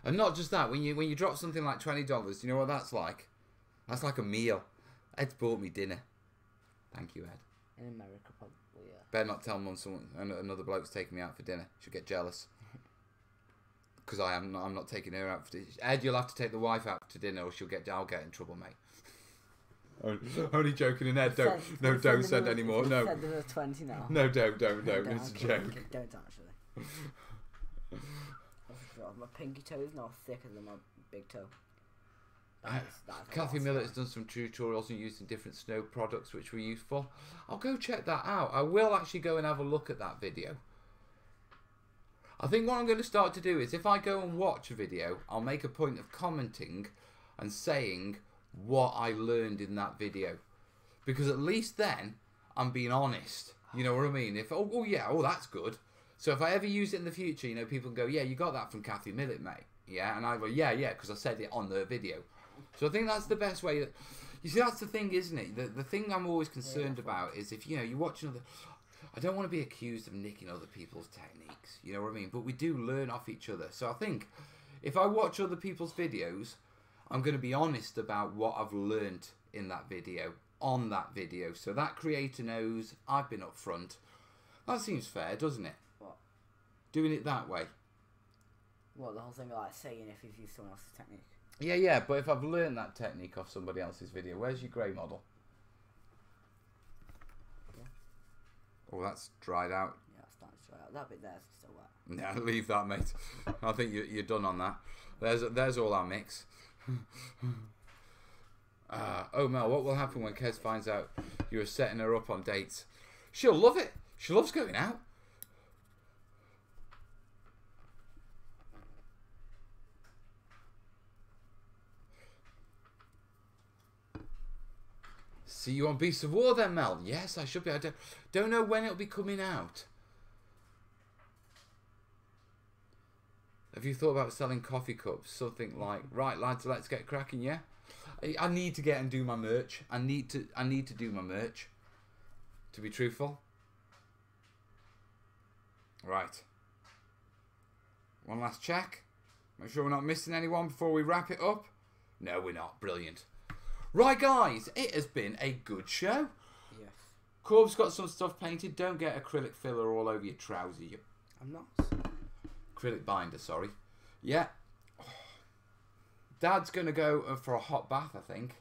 And not just that. When you drop something like $20, you know what that's like? That's like a meal. Ed's bought me dinner. Thank you, Ed. In America, probably, yeah. Better not tell another bloke's taking me out for dinner. She'll get jealous. Because I'm not taking her out for dinner. Ed, you'll have to take the wife out to dinner, or I'll get in trouble, mate. Only joking, and Ed, don't send anymore. No. Send her 20 now. No, don't. It's a joke. Don't actually. My pinky toe is now thicker than my big toe. Kathy Millett has done some tutorials on using different snow products which were useful. I'll go check that out. I will actually go and have a look at that video. I think what I'm going to start to do is if I go and watch a video, I'll make a point of commenting and saying what I learned in that video. Because at least then I'm being honest. You know what I mean? If that's good. So if I ever use it in the future, you know, people can go, yeah, you got that from Kathy Millett, mate. Yeah, and I go, yeah, because I said it on the video. So I think that's the best way. You see, that's the thing, isn't it? The thing I'm always concerned about is if, you know, you watch another... I don't want to be accused of nicking other people's techniques, you know what I mean? But we do learn off each other. So I think if I watch other people's videos, I'm going to be honest about what I've learnt in that video, on that video. So that creator knows I've been upfront. That seems fair, doesn't it? What? Doing it that way. What, the whole thing like saying if you've used someone else's technique? Yeah, but if I've learned that technique off somebody else's video, where's your grey model? Yeah. Oh, that's dried out. Yeah, it's starting to dry out. That bit there's still wet. No, leave that, mate. I think you're done on that. There's all our mix. Oh, Mel, what will happen when Kez finds out you were setting her up on dates? She'll love it. She loves going out. See you on Beasts of War then, Mel. Yes, I should be. I don't know when it'll be coming out. Have you thought about selling coffee cups? Something like, right, lads, let's get cracking, yeah? I need to get and do my merch. I need to do my merch. To be truthful. Right. One last check. Make sure we're not missing anyone before we wrap it up. No, we're not. Brilliant. Right, guys, it has been a good show. Yes. Corb's got some stuff painted. Don't get acrylic filler all over your trousers. I'm not. Acrylic binder, sorry. Yeah. Dad's going to go for a hot bath, I think.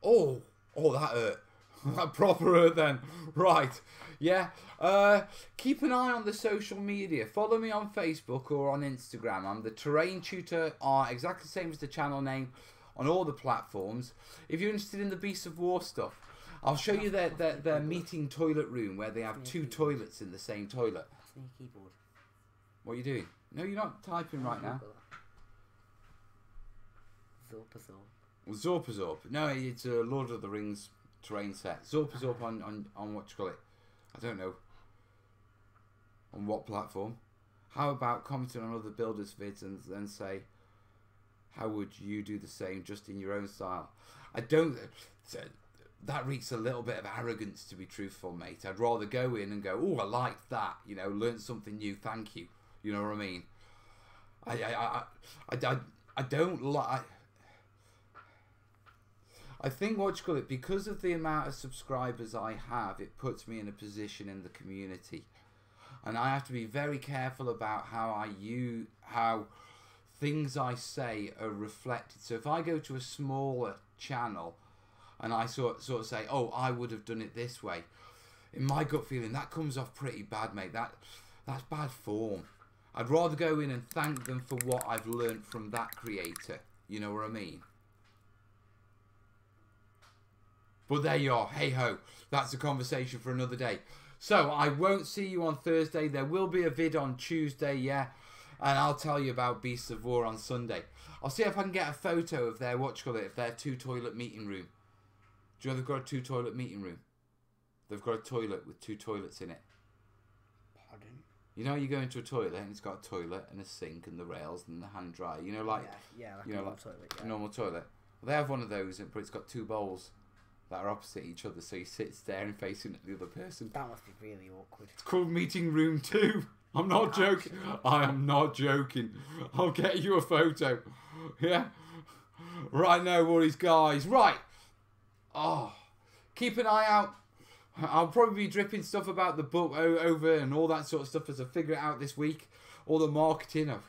Oh, that hurt. That proper hurt then. Right. Yeah. Keep an eye on the social media. Follow me on Facebook or on Instagram. I'm the Terrain Tutor, exactly the same as the channel name, on all the platforms. If you're interested in the Beasts of War stuff, I'll show you their meeting toilet room where they have two toilets in the same toilet. That's me keyboard. What are you doing? No, you're not typing right now. Zorp. No, it's a Lord of the Rings terrain set. Zorp on what you call it? I don't know. On what platform? How about commenting on other builders' vids and then say, how would you do the same just in your own style? I don't... That reeks a little bit of arrogance, to be truthful, mate. I'd rather go in and go, oh, I liked that. You know, learn something new, thank you. You know what I mean? I don't like... I think, what you call it, because of the amount of subscribers I have, it puts me in a position in the community. And I have to be very careful about how things I say are reflected. So if I go to a smaller channel and I sort of say, oh, I would have done it this way, in my gut feeling, that comes off pretty bad, mate. That's bad form. I'd rather go in and thank them for what I've learned from that creator. You know what I mean? But there you are. Hey ho. That's a conversation for another day. So I won't see you on Thursday. There will be a vid on Tuesday, yeah. And I'll tell you about Beasts of War on Sunday. I'll see if I can get a photo of their, if their two-toilet meeting room. Do you know they've got a two-toilet meeting room? They've got a toilet with two toilets in it. Pardon? You know, you go into a toilet and it's got a toilet and a sink and the rails and the hand dryer. You know, like... Yeah, like you a know, normal like toilet. Yeah. a normal toilet. Well, they have one of those, but it's got two bowls that are opposite each other, so you sit staring facing at the other person. That must be really awkward. It's called meeting room 2. I'm not joking. I am not joking. I'll get you a photo. Yeah. Right, no worries, guys. Right. Oh, keep an eye out. I'll probably be dripping stuff about the book over and all that sort of stuff as I figure it out this week. All the marketing of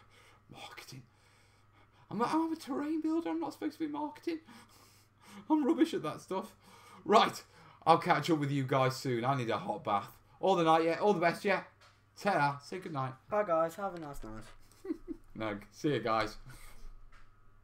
marketing. I'm a terrain builder. I'm not supposed to be marketing. I'm rubbish at that stuff. Right. I'll catch up with you guys soon. I need a hot bath. All the night, yeah. All the best, yeah. Ta-ra. Say goodnight. Bye, guys. Have a nice night. No, see you guys.